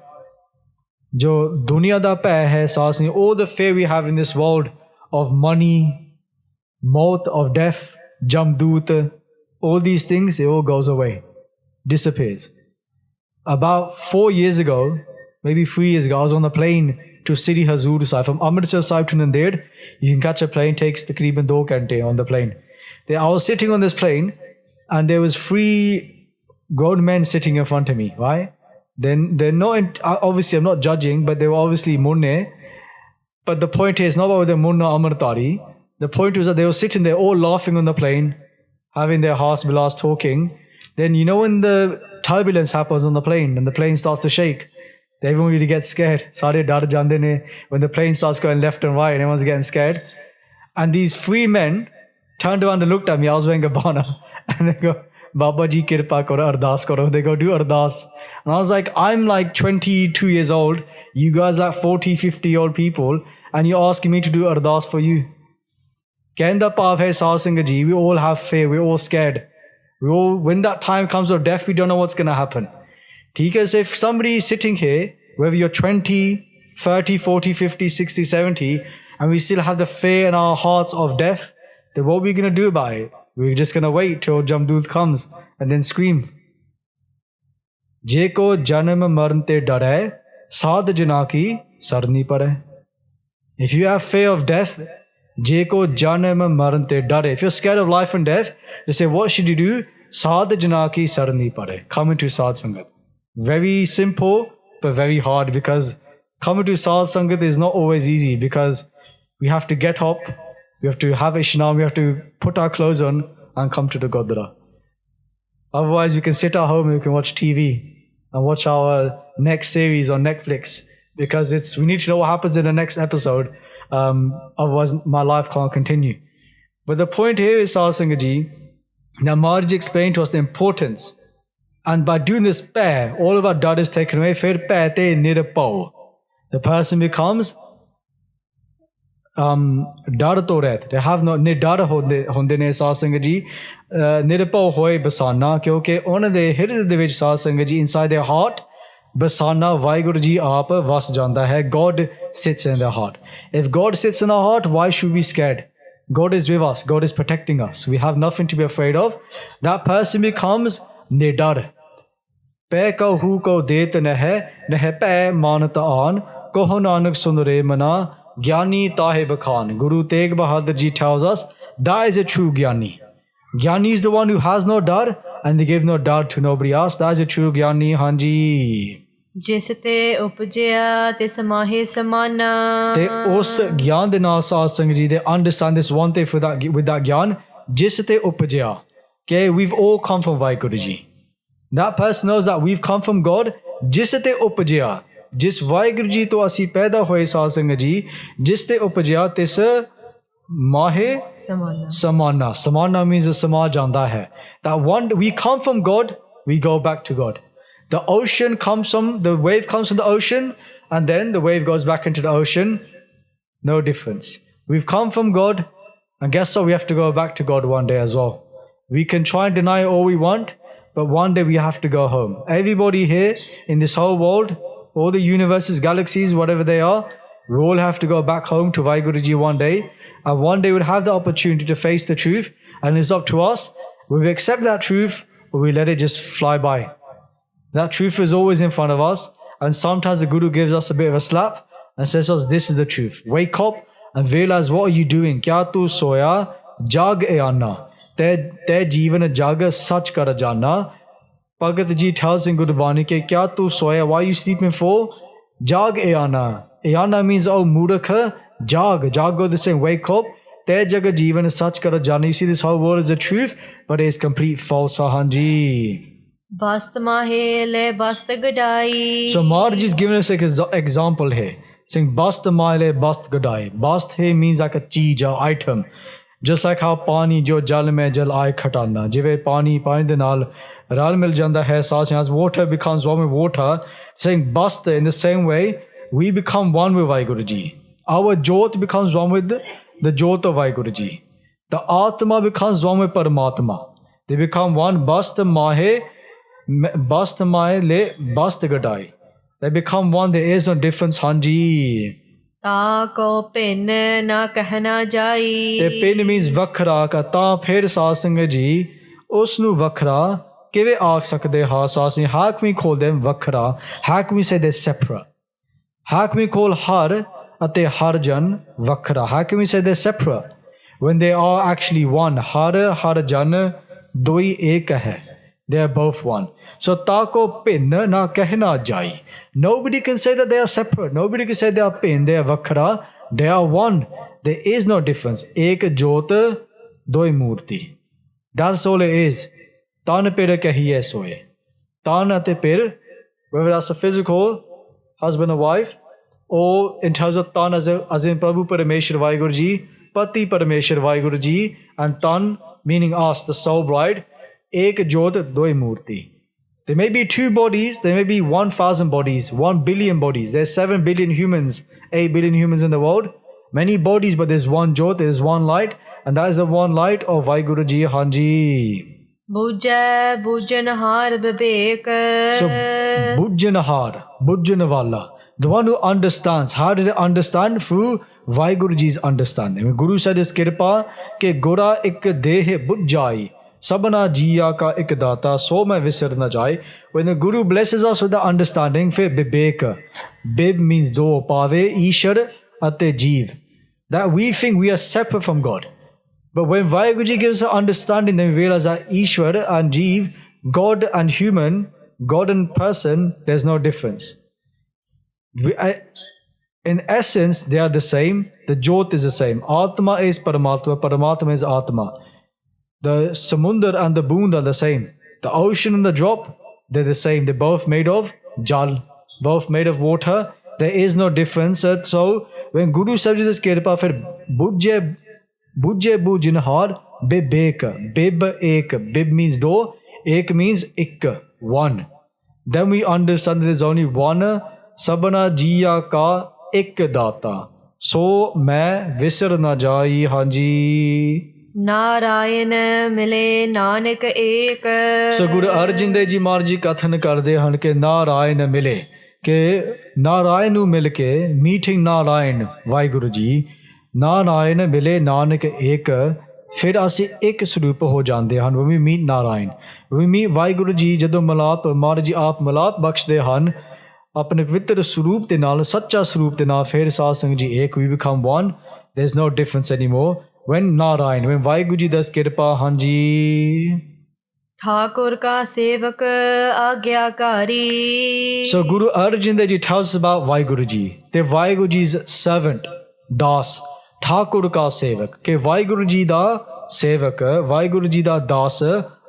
ਜੋ ਦੁਨੀਆ ਦਾ ਭੈ ਹੈ ਸਾਧ ਸੰਗਤ, all the fear we have in this world of money, maut, of death, jamdut, all these things, it all goes away, disappears. About 4 years ago, maybe 3 years ago, I was on the plane to Sri Hazur Sahib. From Amritsar Sahib to Nanded, you can catch a plane, takes takriban 2 ghante on the plane. I was sitting on this plane, and there was 3 grown men sitting in front of me, right? Then they're not, obviously I'm not judging, but they were obviously munne. But the point is not about the munna amartari. The point was that they were sitting there all laughing on the plane, having their hearts bilas talking. Then you know when the turbulence happens on the plane and the plane starts to shake, everyone really gets scared. Sare dar jande ne. When the plane starts going left and right, everyone's getting scared. And these 3 men turned around and looked at me. I was wearing a bana. And they go, Baba ji kirpa karo, ardas karo. They go do ardas. And I was like, I'm like 22 years old. You guys are 40, 50-year-old people. And you're asking me to do ardas for you. Kenda Pav hai Sahib Singh ji. We all have fear. We're all scared. When that time comes of death, we don't know what's going to happen. Because if somebody is sitting here, whether you're 20, 30, 40, 50, 60, 70, and we still have the fear in our hearts of death, then what are we going to do about it? We're just going to wait till Jamdud comes and then scream. Jeko janam marante dare, sad jana ki sarni pare. If you have fear of death, Jeko janam marante dare. If you're scared of life and death, they say, what should you do? Sad jana ki sarni pare. Come into Sad Sangat. Very simple, but very hard, because coming to Sad Sangat is not always easy, because we have to get up, we have to have Ishnam, we have to put our clothes on and come to the Godra. Otherwise, we can sit at home and we can watch TV and watch our next series on Netflix, because we need to know what happens in the next episode. Otherwise, my life can't continue. But the point here is, Sad Sangat ji, now Maharaj explained to us the importance. And by doing this pair, all of our dad is taken away. Fir pair te nirapau. The person becomes dar to reht. They have no nidar honde ne Sahib Singh ji. Nirapau hoye basana. Kyunki ਉਹਨਾਂ ਦੇ ਹਿਰਦੇ ਦੇ ਵਿੱਚ Sahib Singh ji, inside their heart, basana WhyGuru ji aap vas janda hai. God sits in their heart. If God sits in our heart, why should we be scared? God is with us. God is protecting us. We have nothing to be afraid of. That person becomes nidar. Pe kahu ko det nahe pe manata an koho nanak sunre mana gyani tahe bakhan. Guru Tegh Bahadur ji tells us that is a true gyani. Gyani is the one who has no dar and they give no dar to nobody else. That is a true gyani. Hanji. Jis te upjaya te samahe samana. Te us gyan de naal Sahib Singh ji, they understand this one thing with that gyan. Jis te upjaya. Okay, we've all come from WhyGuru ji. That person knows that we've come from God. Jis te upjaya. Jis WhyGuru ji to asi paida hoye Sahib Singh ji. Jis te upjaya tis mahe samana. Samana means the sama janda hai. That one, we come from God, we go back to God. The wave comes from the ocean, and then the wave goes back into the ocean. No difference. We've come from God, and guess what? We have to go back to God one day as well. We can try and deny all we want, but one day we have to go home. Everybody here in this whole world, all the universes, galaxies, whatever they are, we all have to go back home to WhyGuru ji one day. And one day we'll have the opportunity to face the truth, and it's up to us. Will we accept that truth, or we let it just fly by? That truth is always in front of us, and sometimes the Guru gives us a bit of a slap and says to us, this is the truth. Wake up and realize, what are you doing? Kya tu soya jag e anna. Te jeevan jag sach kar jana. Bhagat ji tells in Gurbani ke kya tu soya, why are you sleeping for? Jag e anna. E anna means, oh mudakha, jag. Jag go the same, wake up. Te jaga jeevan sach kar jana. You see, this whole world is the truth, but it is complete false. Hanji. Bast mahe le bast gadai. So Maharaj is giving us an example here. Saying bast mahe le bast gadai. Bast here means like a cheez, an item. Just like how pani jo jal mein jal aaye khatana. Jive pani de naal ral mil janda hai, as water becomes one with water. Saying bast, in the same way, we become one with WhyGuru ji. Our jyot becomes one with the jyot of WhyGuru ji. The Atma becomes one with Paramatma. They become one. Bast mahe le bast gadai. They become one. There is no difference. Hanji. Ta ko pin na kahna jai. The pin means vakhra ka. Ta phir Sahib Singh ji usnu vakhra kive aakh sakde ha. Sahib Singh, how can we call them vakhra? How can we say they're separate? How can we call har ate harjan vakhra? How can we say they're separate when they are actually one? Har harjan doi ek hai. They are both one. So tako pin na kehna jai. Nobody can say that they are separate. Nobody can say they are pin, they are vakhra. They are one. There is no difference. Ek jyot doi murti. That's all it is. Tan pir kahiye soye. Tan ate pir, whether that's a physical husband or wife, or in terms of tan as in Prabhu Parameshwar WhyGuru ji, Pati Parameshwar WhyGuru ji, and tan meaning us, the soul bride. Ek Jyot Doi Murti. There may be 2 bodies, there may be 1,000 bodies, 1 billion bodies. There's 7 billion humans, 8 billion humans in the world. Many bodies, but there's one Jyot, there's one light, and that is the one light of WhyGuru Ji Hanji. Bujja Bujanhar Bibek. So, Bujjanahar, Bujjanawala, the one who understands. How did it understand? Through WhyGuru Ji's understanding. When Guru said his kirpa, ke gora ik dehe bujjai, sabana jiya ka ik data, so mai visar na jai. When the Guru blesses us with the understanding, fe bibek. Bib means do, pave, ishar, ate jeev. That we think we are separate from God. But when WhyGuru Ji gives us understanding, then we realize that Ishwar and Jeev, God and human, God and person, there's no difference. In essence, they are the same. The Jyot is the same. Atma is Paramatma, Paramatma is Atma. The Samundar and the Boond are the same. The ocean and the drop, they're the same. They're both made of Jal, both made of water. There is no difference. So, when Guru said this kirpa, fir Bujje Bujinhar Bibek. Bib ek. Bib means do. Ek means ik. One. Then we understand that there's only one. Sabana jiya ka ik data. So main visar na jai hanji. Narayan mile Nanak ek. So Guru Arjan Dev Ji Maharaj Ji kathan karde han ke Narayan mile. Ke Narayan nu mil ke meeting Narayan WhyGuru Ji. Narayan mile Nanak ek. Fir ਅਸੀਂ ਇੱਕ ਸਰੂਪ ਹੋ ਜਾਂਦੇ ਹਨ. When we meet Narayan, when we meet WhyGuru Ji, ਜਦੋਂ ਮਲਾਪ ਮਹਾਰਾਜ ਜੀ ਆਪ ਮਲਾਪ ਬਖਸ਼ਦੇ ਹਨ ਆਪਣੇ ਪਵਿੱਤਰ ਸਰੂਪ ਦੇ ਨਾਲ, ਸੱਚਾ ਸਰੂਪ ਦੇ ਨਾਲ, ਫਿਰ ਸਾਧ ਸੰਗਤ ਜੀ ਇੱਕ, we become one. There's no difference anymore. When Narayan, when WhyGuru Ji does ਕਿਰਪਾ, ਹਾਂਜੀ Thakur ka sevak agyakari. So Guru Arjan Dev Ji tells us about WhyGuru Ji. The WhyGuru Ji's servant, Das. Thakur ka sevak. Ke WhyGuru Ji da sevak, WhyGuru Ji da das,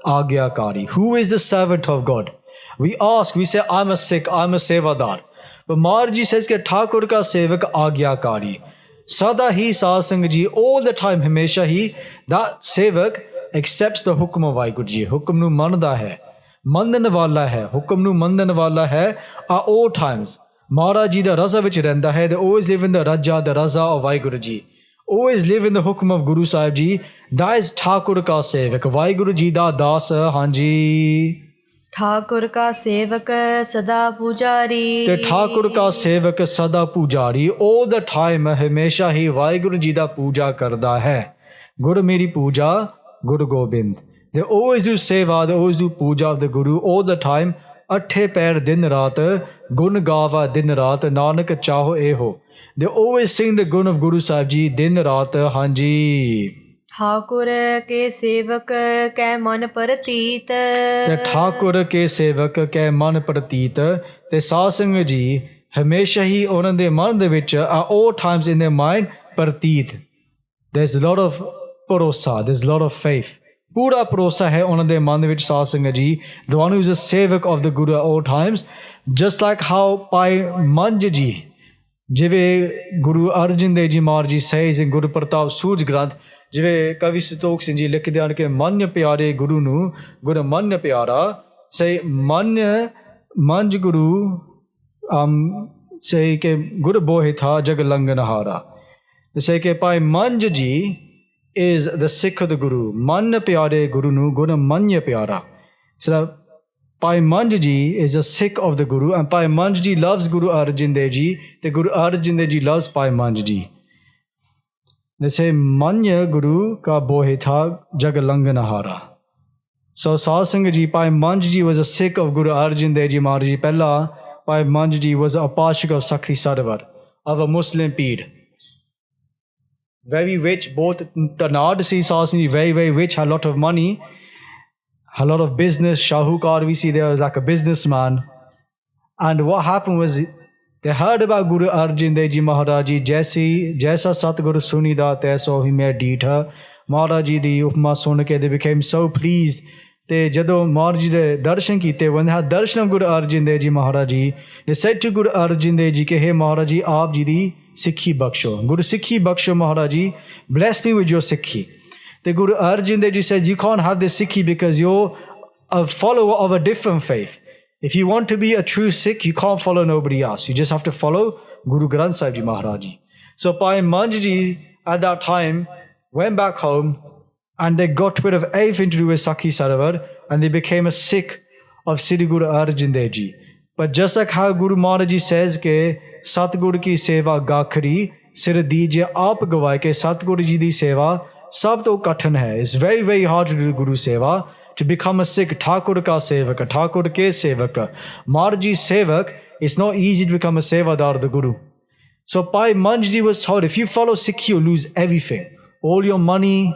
agyakari. Who is the servant of God? We ask, we say, I'm a Sikh, I'm a sevadar. But Maharaj Ji says ke Thakur ka sevak agyakari. Sada hi Saad Sangat Ji, all the time, hamesha hi, that sevak accepts the hukum of WhyGuru Ji. Hukum nu manda hai. Mandan wala hai. Hukum nu mandan wala hai at all times. Maharaj Ji da raza vich rehanda hai. They always live in the raja, the raza of WhyGuru Ji. Always live in the hukum of Guru Sahib Ji. That is Thakur ka sevak. WhyGuru Ji da das, hanji. Thakur ka sevak sada pujari. The Thakur ka sevak sada pujari. All the time, hamesha hi WhyGuru Ji da puja karda hai. Guru meri puja, Guru Gobind. They always do seva, they always do puja of the Guru all the time. Athe pair din raat, gun gava din raat, nanak chaho eho. They always sing the gun of Guru Sahib Ji din raat, hanji. Thakur ke sevak ke man prateet. The Thakur ke sevak ke man prateet. The Saad Sangat Ji hamesha hi ਉਹਨਾਂ ਦੇ ਮਨ ਦੇ ਵਿੱਚ at all times in their mind prateet. There's a lot of ਭਰੋਸਾ, there's a lot of faith. ਪੂਰਾ ਭਰੋਸਾ ਹੈ ਉਹਨਾਂ ਦੇ ਮਨ ਦੇ ਵਿੱਚ ਸਾਧ ਸੰਗਤ ਜੀ. The one who is a sevak of the Guru at all times. Just like how Bhai Manj Ji, ਜਿਵੇਂ ਗੁਰੂ ਅਰਜਨ ਦੇਵ ਜੀ ਮਹਾਰਾਜ ਜੀ says in ਗੁਰੂ ਪ੍ਰਤਾਪ ਸੂਰਜ ਗ੍ਰੰਥ, ਜਿਵੇਂ ਕਵੀ ਸੰਤੋਖ ਸਿੰਘ ਜੀ ਲਿਖਦੇ ਹਨ ਕਿ ਮੰਨ ਪਿਆਰੇ ਗੁਰੂ ਨੂੰ ਗੁਰ ਮੰਨ ਪਿਆਰਾ. say ਮੰਜ ਗੁਰੂ say ਕਿ ਗੁਰ ਬੋਹਿ ਥਾ ਜਗ ਲੰਘਨਹਾਰਾ. They say ਕਿ Bhai Manj Ji is the Sikh of the Guru. Man pyare Guru nu Guru manya pyara. So Bhai Manj Ji is a Sikh of the Guru, and Bhai Manj Ji loves Guru Arjan Dev Ji. The Guru Arjan Dev Ji loves Bhai Manj Ji. They say Manya Guru ka bohe tha jag langanahara. So Saad Sangat Ji, Bhai Manj Ji was a Sikh of Guru Arjan Dev Ji Maharaj Ji. Pehla Bhai Manj Ji was a Parchar of Sikhi Sarwar, of a Muslim Peer. Very rich, both Tanad Saad Sangat Ji, very, very rich, had a lot of money, a lot of business. Shahukar, we see there was like a businessman. And what happened was, they heard about Guru Arjan Dev Ji Maharaj Ji, Jaisa Satguru Sunida Taiso he made Deetha. Maharaj Ji di upma sun ke, they became so pleased. Te jado Maharaj Ji de darshan kite, when they had darshan of Guru Arjan Dev Ji Maharaj Ji, they said to Guru Arjan Dev Ji ke, hey Maharaj Ji, aap ji di Sikhi baksho. Guru Sikhi baksho Maharaj Ji, bless me with your Sikhi. The Guru Arjan Dev Ji says, you can't have the Sikhi because your a follower of a different faith. If you want to be a true Sikh, you can't follow nobody else. You just have to follow Guru Granth Sahib Ji Maharaj Ji. So Bhai Manj Ji at that time went back home and they got rid of everything to do with Sakhi Sarovar and they became a Sikh of Sri Guru Arjan Dev Ji. But just like how Guru Maharaj Ji says ke Satguru ki seva gakhri sir dijiye aap gawai ke Satguru Ji di seva sab to kathan hai. It's very, very hard to do Guru seva. To become a Sikh, Thakur ka sevak, Thakur ke sevak, Maharaj Ji sevak, it's not easy to become a sevadar of the Guru. So Bhai Manj Ji was told, if you follow Sikh, you lose everything. All your money,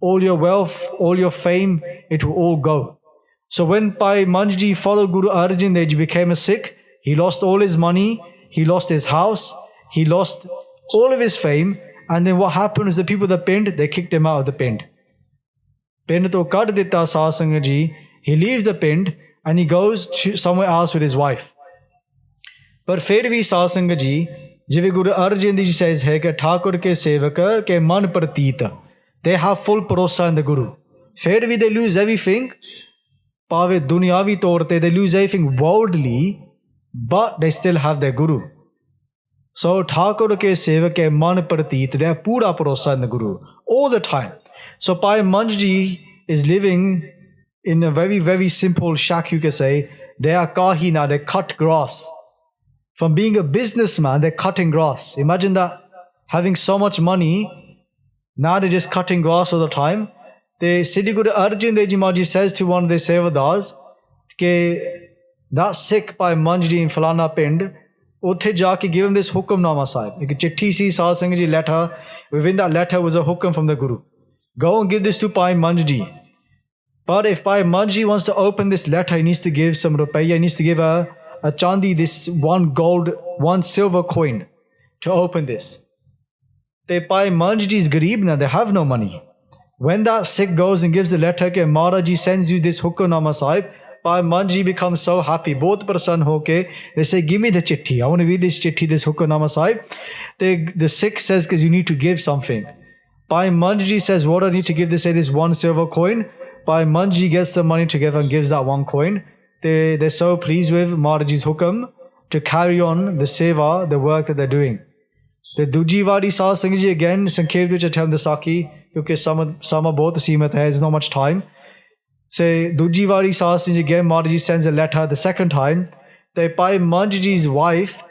all your wealth, all your fame, it will all go. So when Bhai Manj Ji followed Guru Arjan Dev Ji, became a Sikh, he lost all his money, he lost his house, he lost all of his fame, and then what happened is the people that pinned, they kicked him out of the pinned. Pind to kad ditta Satsang Ji, he leaves the pind and he goes to somewhere else with his wife. But fir bhi Satsang Ji, jive Guru Arjan Dev Ji says hai ke Thakur ke sevak ke man prateet, they have full bharosa in the Guru. Fir bhi they lose everything, pave dunyavi torte, they lose everything worldly, but they still have their Guru. So Thakur ke sevak ke man prateet, they have pura bharosa in the Guru all the time. So Bhai Manj Ji is living in a very, very simple shack, you can say. They are kahina, they cut grass. From being a businessman, they're cutting grass. Imagine that, having so much money, now they're just cutting grass all the time. The Sri Guru Arjan Dev Ji Maharaj Ji says to one of the sevadars, ke that Sikh Bhai Manj Ji in Falana Pind, uthe jaake give him this hukamnama sahib. Ek chitti si Satsang Ji letter, within that letter was a hukam from the Guru. Go and give this to Bhai Manj Ji. But if Bhai Manj Ji wants to open this letter, he needs to give some rupiah, he needs to give a chandi, this one silver coin to open this. They Bhai Manj Ji is gareeb na, they have no money. When that Sikh goes and gives the letter, ke Maharaj Ji sends you this hukamnama sahib, Bhai Manj Ji becomes so happy. Both person hoke, they say, give me the chitti. I want to read this chitti, this hukamnama sahib. The Sikh says, because you need to give something. Bhai Manj Ji says, what do I need to give? They say this one silver coin. Bhai Manj Ji gets the money together and gives that one coin. They're so pleased with Maharaj Ji's hukam to carry on the seva, the work that they're doing. The Duji Wadi Satsang Ji again, Sankhep vich attempt the Saki, because sama both seemat hai, there's not much time. Say Duji Wadi Satsang Ji again, Maharaj Ji sends a letter the second time. That Bhai Manj Ji's wife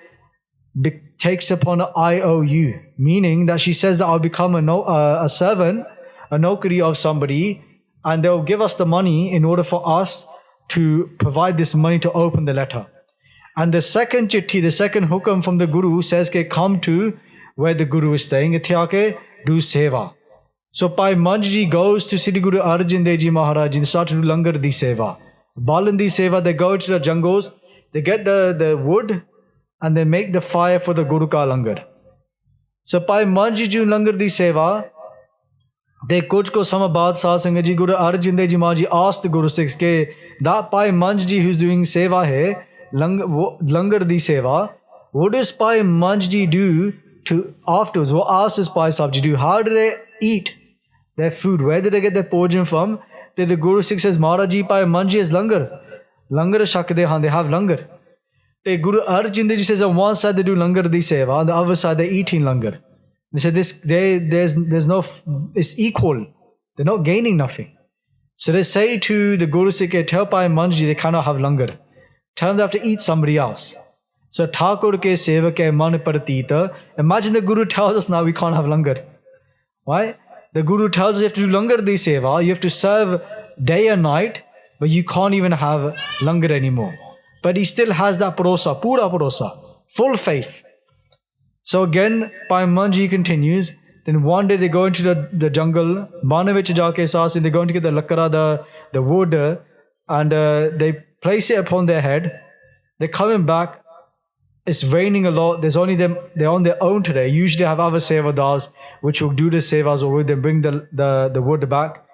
takes upon an IOU, meaning that she says that I'll become a servant, a nokri of somebody, and they'll give us the money in order for us to provide this money to open the letter. And the second chitti, the second hukam from the Guru says, ke come to where the Guru is staying, do seva. So Bhai Manj Ji goes to Sri Guru Arjan Dev Ji Maharaj Ji and start to do langar di seva. Balan di seva, they go to the jungles, they get the wood, and they make the fire for the Guru ka langar. So Bhai Manj Ji jo langar di seva, they kuch ko sama baad Satsang Ji, Guru Arjan Dev Ji Maharaj Ji asked the Guru Sikhs ke that Bhai Manj Ji who's doing seva hai, langar di seva, what does Bhai Manj Ji do to afterwards? What else does Bhai Sahib Ji do? How do they eat their food? Where did they get their poison from? Then the Guru Sikh says, Maharaj Ji, Bhai Manj Ji is langar. Langar shakde han, they have langar. The Guru Arjan Dev Ji says on one side they do langar di seva, on the other side they're eating langar. They said there's no, it's equal. They're not gaining nothing. So they say to the Guru Sikh, tell Bhai Manj Ji they cannot have langar. Tell them they have to eat somebody else. So Thakur ke seva ke man prateet. Imagine the Guru tells us now we can't have langar. Why? The Guru tells us you have to do langar di seva, you have to serve day and night, but you can't even have langar anymore. But he still has that bharosa, pura bharosa, full faith. So again, Bhai Manj Ji continues. Then one day they go into the jungle, Manavich jaake saas, and they're going to get the lakara, the wood, and they place it upon their head. They're coming back. It's raining a lot. There's only them. They're on their own today. Usually have other sevadars which will do the sevas or they bring the wood back,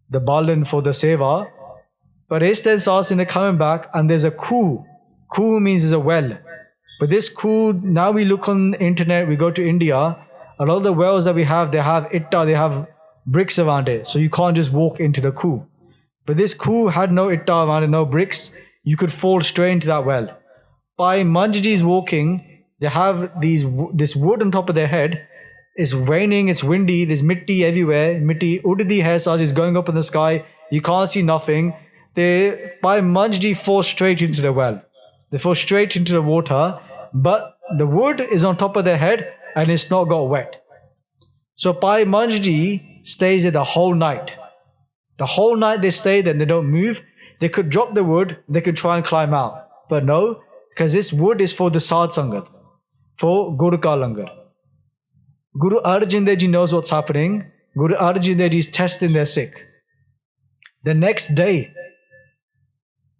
the balan for the seva. But instead, they're coming back and there's a kuh. Kuh means there's a well. But this kuh, now we look on the internet, we go to India, a lot of the wells that we have, they have itta, they have bricks around it. So you can't just walk into the kuh. But this kuh had no itta and no bricks. You could fall straight into that well. By Manjaji's walking, they have this wood on top of their head. It's raining, it's windy, there's mitti everywhere. Mitti uddi hai, Saj is going up in the sky. You can't see nothing. By Manjaji fall straight into the well. They fall straight into the water. But the wood is on top of their head and it's not got wet. So Pai Manjaji stays there the whole night. The whole night they stay there and they don't move. They could drop the wood, they could try and climb out. But no, because this wood is for the Sad Sangat, for Guru Ka Langar. Guru Arjan Dev Ji knows what's happening. Guru Arjan Dev Ji is testing their Sikh. The next day,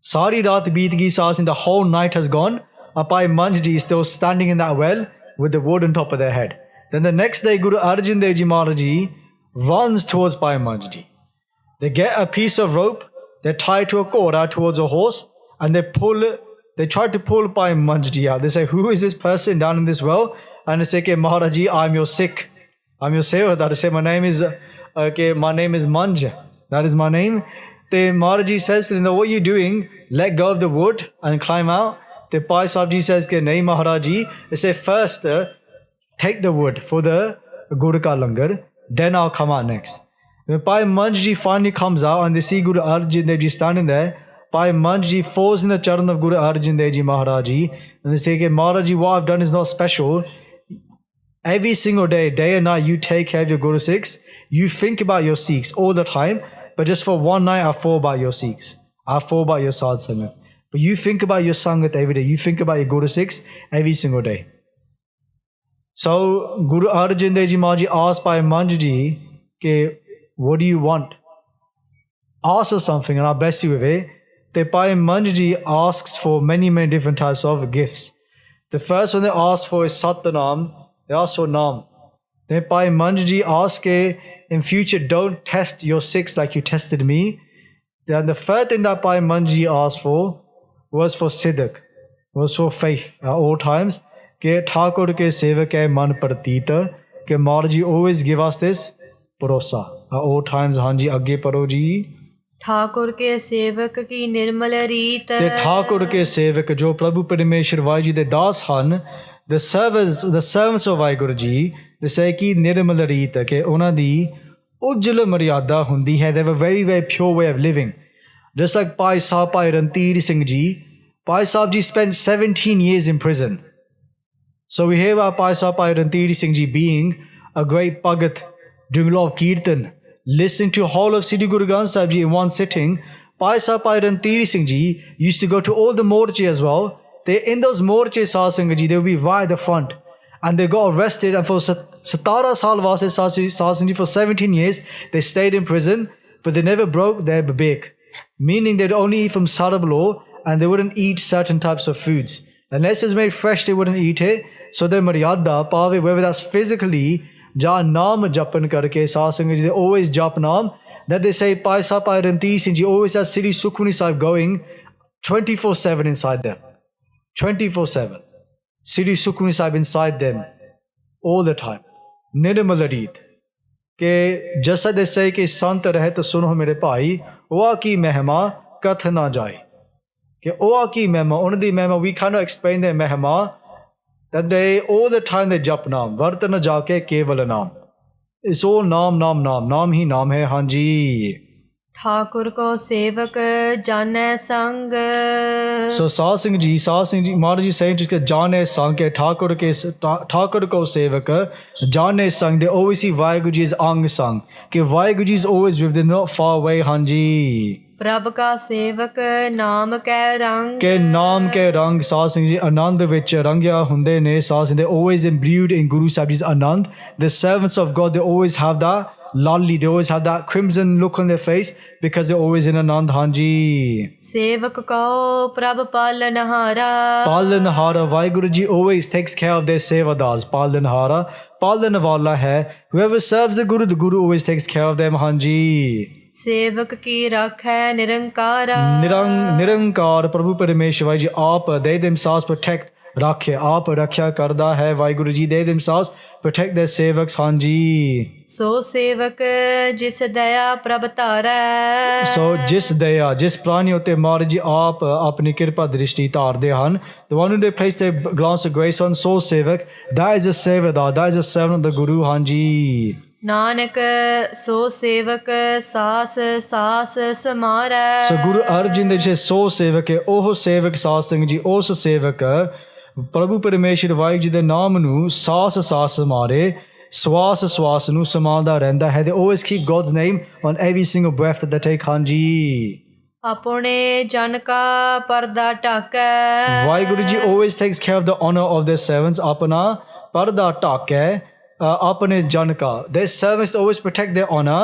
Sari Raat Beet Gi Saas, the whole night has gone. Pai Manjaji is still standing in that well with the wood on top of their head. Then the next day, Guru Arjan Dev Ji Maharaji runs towards Pai Manjaji. They get a piece of rope, they tie it to a kora towards a horse, and they try to pull Pai Manjaji out. They say, who is this person down in this well? And they say, okay, Maharaji, I'm your Sikh. I'm your Sevadar. They say, my name is Manj. That is my name. The Maharaji says to them, what are you doing? Let go of the wood and climb out. The Pai Sahib says, nahi Maharaji. They say, first, take the wood for the Guru Ka Langar, then I'll come out next. When Pai Manjaji finally comes out and they see Guru Arjan Dev Ji standing there, Pai Manjaji falls in the charan of Guru Arjan Dev Ji Maharaji and they say, okay, Maharaji, what I've done is not special. Every single day, day and night, you take care of your Guru Sikhs. You think about your Sikhs all the time, but just for one night, I fall about your Sikhs. I fall about your Sad Sangat. But you think about your Sangat every day. You think about your Guru Sikhs every single day. So, Guru Arjan Dev Ji Maharaji asked Pai Manjaji, okay, what do you want? Ask us something and I'll bless you with it. The Pai Manjaji asks for many, many different types of gifts. The first one they ask for is Naam. They ask for naam. Then Pai Manjaji asks, in future, don't test your Sikhs like you tested me. Then the third thing that Pai Manjaji asked for was for Siddiq, was for faith at all times. Ke Thakur ke sevak hai man pratita. Ke Maharaji always give us this bharosa at all times. Hanji agge paro ji. Thakur के सेवक की निर्मल रीत. ते ठाकुर के सेवक जो प्रभु परमेश्वर वाहिगुरू जी दे दास ਹਨ, the servants of WhyGuru ji, they say ki nirmal reet, ke ਉਹਨਾਂ ਦੀ ਉਜਲ ਮਰਿਆਦਾ ਹੁੰਦੀ ਹੈ. They have a very, very pure way of living. Just like Pai Sahib, Pai Rantir Singh ji, Pai Sahib ji spent 17 years in prison. So we hear about Pai Sahib, Pai Rantir Singh ji being a great Bhagat, doing a lot of Kirtan, listening to whole of Sri Guru Granth Sahib ji in one sitting. Pai Sahib, Pai Rantir Singh ji used to go to all the morche as well. In those morche, Satsang ji, they would be right at the front. And they got arrested, and for 17 saal wase Satsang ji, for 17 years, they stayed in prison, but they never broke their babek. Meaning they'd only eat from sarablo, and they wouldn't eat certain types of foods. Unless it's made fresh, they wouldn't eat it. So their maryada, pave, whether that's physically, ja naam japan karke, Satsang ji, they always jap naam. That they say, Pai Sahib, Pai Rantir Singh ji always has Sri Sukhmani Sahib going 24/7 inside them. 24/7. Sri Sukhmani Sahib inside them all the time. Nirmal reet. Ke just they say कि संत रहे तो सुनो मेरे भाई, ओआ की महिमा कथ ना जाए. Ke ओआ की महिमा, उनकी महिमा, we cannot explain their महिमा. That they all the time they jap naam, vart na jaake keval naam. It's all naam, naam, naam, naam hi naam hai, hanji. Thakur को सेवक जाने संग. So Satsang ji, Maharaji saying to Jane Sang, Thakur ko sevak, Jane Sang, they always see WhyGuru ji is Ang Sang. Ke WhyGuru ji is always with them, not far away, hanji. प्रभ का सेवक नाम कै रंग. Ke naam ke rang, Satsang ji, Anand vich rangya hunde ne, Satsang, they always imbued in Guru Sahib ji's Anand. The servants of God, they always have that lali, they always have that crimson look on their face because they're always in Anand, hanji. सेवक को प्रभ पालनहारा. Palanhara, WhyGuru ji always takes care of their sevadars. Palanhara, Palanwala hai. Whoever serves the Guru always takes care of them, hanji. सेवक की रख है निरंकारा. Nirankar, Prabhu Parameshwar ji, they themselves protect ਰੱਖੇ ਆਪ ਰੱਖਿਆ ਕਰਦਾ ਹੈ Waheguru ji. they themselves protect their sevaks ਹਾਂਜੀ। ਸੋ ਸੇਵਕ ਜਿਸ ਦਇਆ ਪ੍ਰਭ ਧਾਰੈ। ਸੋ ਜਿਸ ਦਇਆ ਜਿਸ ਪ੍ਰਾਣੀ ਉੱਤੇ ਮਹਾਰਾਜ ਜੀ ਆਪ ਆਪਣੀ ਕਿਰਪਾ ਦ੍ਰਿਸ਼ਟੀ ਧਾਰਦੇ ਹਨ, the one who they place their glance of grace on, ਸੋ ਸੇਵਕ, that is a sevadar, that is a servant of the Guru ਹਾਂਜੀ। ਨਾਨਕ ਸੋ ਸੇਵਕ ਸਾਸ ਸਾਸ ਸਮਾਰੈ। ਸੋ ਗੁਰੂ ਅਰਜਨ ਦੇਵ ਜੀ ਸੋ ਸੇਵਕ ਹੈ, ਉਹ ਸੇਵਕ ਸਾਧ ਸੰਗਤ ਜੀ, ਉਸ ਸੇਵਕ ਪ੍ਰਭੂ ਪਰਮੇਸ਼ਰ ਵਾਹਿਗੁਰੂ ਜੀ ਦੇ ਨਾਮ ਨੂੰ ਸਾਸ ਸਾਸ ਮਾਰੇ, ਸਵਾਸ ਸਵਾਸ ਨੂੰ ਸਮਾਲਦਾ ਰਹਿੰਦਾ ਹੈ। They always keep God's name on every single breath that they take ਹਾਂਜੀ। ਆਪਣੇ ਜਨ ਕਾ ਪਰਦਾ ਢਾਕੈ। Waheguru ji always takes care of the honor of their servants। ਆਪਣਾ ਪਰਦਾ ਢਾਕੈ ਆਪਣੇ ਜਨ ਕਾ। Their servants always protect their honor।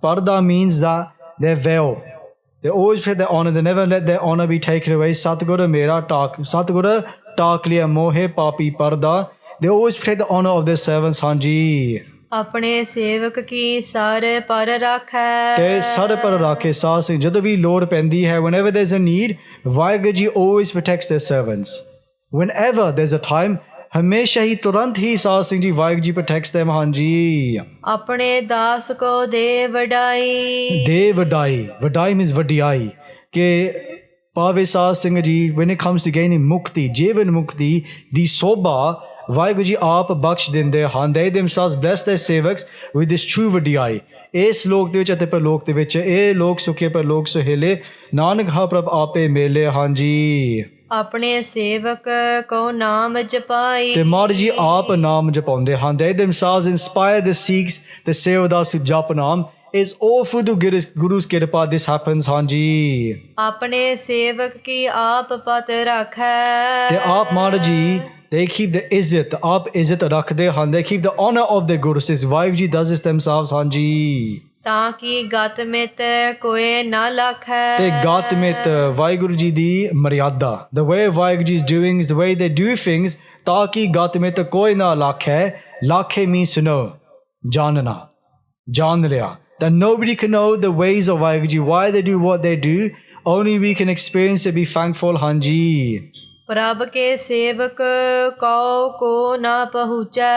Parda means that their veil, they always protect their honor, they never let their honor be taken away। Satguru mera tak, Satguru tak liya mohe papi parda। They always protect the honor of their servants ਹਾਂਜੀ। ਆਪਣੇ ਸੇਵਕ ਕੀ sir ਪਰ ਰਾਖੈ। ਤੇ sir ਪਰ ਰਾਖੇ ਸਾਧ ਸਿੰਘ, ਜਦੋਂ ਵੀ ਲੋੜ ਪੈਂਦੀ ਹੈ, whenever there's a need, Waheguru ji always protects their servants। Whenever there's a time, ਹਮੇਸ਼ਾ ਹੀ ਤੁਰੰਤ ਹੀ ਸਾਧ ਸਿੰਘ ਜੀ ਵਾਹਿਗੁਰੂ ਜੀ protects them ਹਾਂਜੀ। ਆਪਣੇ ਦਾਸ ਕੋ ਦੇ ਵਡਾਈ। ਦੇ ਵਡਾਈ, ਵਡਾਈ means ਵਡਿਆਈ, ਕਿ ਪਾਵੇ ਸਾਧ Singh ji when it comes to gaining ਮੁਕਤੀ, ਜੀਵਨ ਮੁਕਤੀ ਦੀ ਸੋਭਾ ਵਾਹਿਗੁਰੂ ਜੀ ਆਪ ਬਖਸ਼ ਦਿੰਦੇ ਹਨ। they themselves bless their sevaks with this true ਵਡਿਆਈ। ਇਸ ਲੋਕ ਦੇ ਵਿੱਚ ਅਤੇ ਪਰਲੋਕ ਦੇ ਵਿੱਚ, ਇਹ ਲੋਕ ਸੁਖੇ ਪਰਲੋਕ ਸੁਹੇਲੇ, ਨਾਨਕ ਹਾ ਪ੍ਰਭ ਆਪੇ ਮੇਲੇ ਹਾਂਜੀ। ਆਪਣੇ ਸੇਵਕ ਕੋ ਨਾਮ ਜਪਾਈ। ਤੇ ਮਹਾਰਾਜ ਜੀ ਆਪ ਨਾਮ ਜਪਾਉਂਦੇ ਹਨ। they themselves inspire the Sikhs, the ਸੇਵਦਾਸ to ਜਪ ਨਾਮ। It's all through the Guru's ਕਿਰਪਾ this happens ਹਾਂਜੀ। ਆਪਣੇ ਸੇਵਕ ਕੀ ਆਪ ਪਤ ਰੱਖੈ। ਤੇ ਆਪ Maharaj ji they keep the izzat, ਆਪ ਇੱਜ਼ਤ ਰੱਖਦੇ ਹਨ। they keep the honor of the Gurus। Waheguru ji does this themselves ਹਾਂਜੀ। ਤਾਂ ਕਿ ਗਤ ਮਿਤ ਕੋਏ ਨਾ ਲਖੈ। ਤੇ ਗਤ ਮਿਤ ਵਾਹਿਗੁਰੂ ਜੀ ਦੀ ਮਰਿਆਦਾ, the way Waheguru ji is doing, the way they do things, ਤਾਂ ਕਿ ਗਤ ਮਿਤ ਕੋਈ ਨਾ ਲਖੈ। ਲਖੇ means to know, ਜਾਣਨਾ, ਜਾਣ ਲਿਆ। that nobody can know the ways of Waheguru ji, why they do what they do, only we can experience it, be thankful ਹਾਂਜੀ। ਪ੍ਰਭ ਕੇ ਸੇਵਕ ਕਉ ਕੋ ਨਾ ਪਹੁੰਚੈ।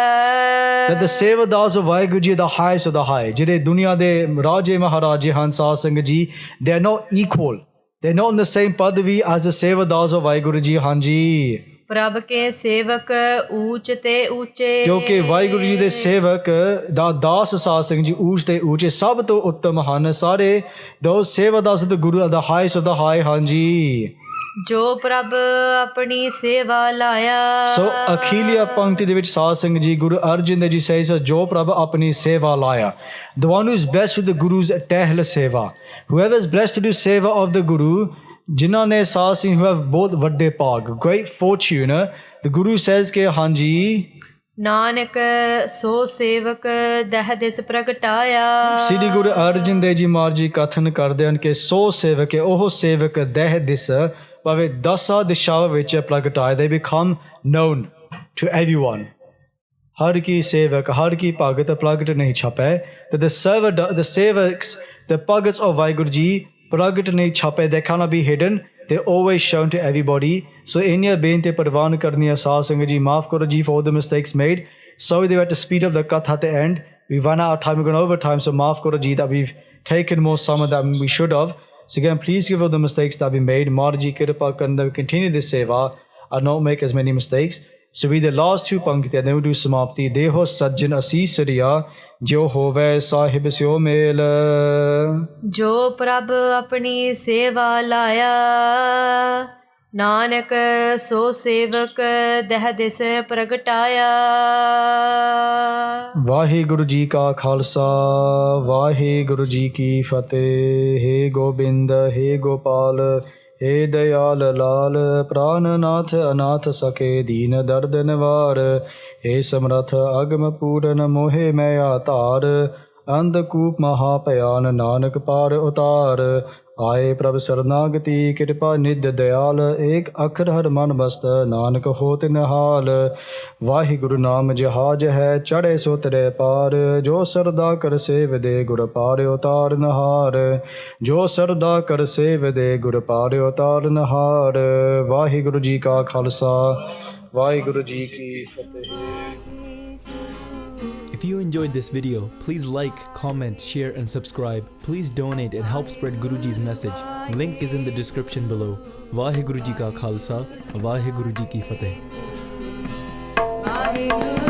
that the sevadars of Waheguru ji, the highest of the high, ਜਿਹੜੇ ਦੁਨੀਆ ਦੇ ਰਾਜੇ ਮਹਾਰਾਜੇ ਹਨ ਸਾਧ ਸੰਗਤ ਜੀ, they are not equal, they are not on the same ਪਦਵੀ as the sevadars of Waheguru ji ਹਾਂਜੀ। ਪ੍ਰਭ ਕੇ ਸੇਵਕ ਊਚ ਤੇ ਉੱਚੇ। ਕਿਉਂਕਿ ਵਾਹਿਗੁਰੂ ਜੀ ਦੇ ਸੇਵਕ ਦਾ ਦਾਸ ਸਾਧ ਸਿੰਘ ਜੀ ਊਚ ਤੇ ਉੱਚੇ ਸਭ ਤੋਂ ਉੱਤਮ ਹਨ ਸਾਰੇ। those sevadars of the Guru are the highest of the high ਹਾਂਜੀ। ਜੋ ਪ੍ਰਭ ਆਪਣੀ ਸੇਵਾ ਲਾਇਆ। ਸੋ ਅਖੀਲੀ ਪੰਕਤੀ ਦੇ ਵਿੱਚ ਸਾਧ ਸਿੰਘ ਜੀ ਗੁਰੂ ਅਰਜਨ ਦੇਵ ਜੀ says, ਜੋ ਪ੍ਰਭ ਆਪਣੀ ਸੇਵਾ ਲਾਇਆ। the one who is blessed with the Guru's ਟਹਿਲ ਸੇਵਾ, whoever is blessed to do seva of the Guru, ਜਿਨ੍ਹਾਂ ਨੇ ਸਾਧ ਸਿੰਘ who have ਬਹੁਤ ਵੱਡੇ ਭਾਗ, great fortune, the Guru says ਕਿ ਹਾਂਜੀ ਨਾਨਕ ਸੋ ਸੇਵਕ ਦਹ ਦਿਸ ਪ੍ਰਗਟਾਇਆ। ਸ੍ਰੀ ਗੁਰੂ ਅਰਜਨ ਦੇਵ ਜੀ ਮਹਾਰਾਜ ਜੀ ਕਥਨ ਕਰਦੇ ਹਨ ਕਿ ਸੋ ਸੇਵਕ ਹੈ, ਉਹ ਸੇਵਕ ਦਹ ਦਿਸ ਭਾਵੇਂ 10 ਦਿਸ਼ਾਵਾਂ ਵਿੱਚ ਪ੍ਰਗਟਾਏ। they become known to everyone। ਹਰ ਕੀ ਸੇਵਕ, ਹਰ ਕੀ ਭਗਤ ਪ੍ਰਗਟ ਨਹੀਂ ਛਪੈ। ਤੇ the sevaks, the Bhagat of Waheguru ji ਪ੍ਰਗਟ ਨਹੀਂ ਛਪੇ, they cannot be hidden, they always shown to everybody। so ਇੰਨੀਆਂ ਬੇਨਤੀ ਪ੍ਰਵਾਨ ਕਰਨੀਆਂ ਸਾਧ ਸੰਗਤ ਜੀ, ਮਾਫ ਕਰੋ ਜੀ for all the mistakes made। sorry they had to speed up the Katha at the end, we ran out of time, we're going over time, so maaf karo ji that we've taken more summer than we should have। so again, please give all the mistakes that have been made। Maharaj ji kirpa karan that we continue this seva and not make as many mistakes। so read the last two pankti and then we'll do samapti। deho sajjan asis riya ਜੋ ਹੋਵੇ ਸਾਹਿਬ ਸਿਓ ਮੇਲ। ਜੋ ਪ੍ਰਭ ਆਪਣੀ ਸੇਵਾ ਲਾਇਆ। ਨਾਨਕ ਸੋ ਸੇਵਕ ਦਹ ਦਿਸ ਪ੍ਰਗਟਾਇਆ। ਵਾਹਿਗੁਰੂ ਜੀ ਕਾ ਖਾਲਸਾ, ਵਾਹਿਗੁਰੂ ਜੀ ਕੀ ਫਤਿਹ। ਹੇ ਗੋਬਿੰਦ, ਹੇ ਗੋਪਾਲ, हे दयाल लाल, प्राणनाथ अनाथ सके दीन दर्द निवार। हे समर्थ अगम पूरन मोहे मैं तार, अंधकूप महाभयान नानक पार उतार। आए प्रभ शरणागति कृपा निध दयाल, एक अखर हर मन बस्त नानक होत निहाल। वाहिगुरु नाम जहाज है चढ़े सो तरे पार, जो सरदा कर सेव दे गुर पार उतार नहार। जो सरदा कर सेव दे गुर पार उतार नहार। वाहिगुरु जी का खालसा, ਵਾਹਿਗੁਰੂ ਜੀ ਕੀ ਫਤਿਹ। If you enjoyed this video, please like, comment, share and subscribe. Please donate and help spread Guruji's message. Link is in the description below. WhyGuru Ji Ka Khalsa, WhyGuru Ji Ki Fateh. Waheguru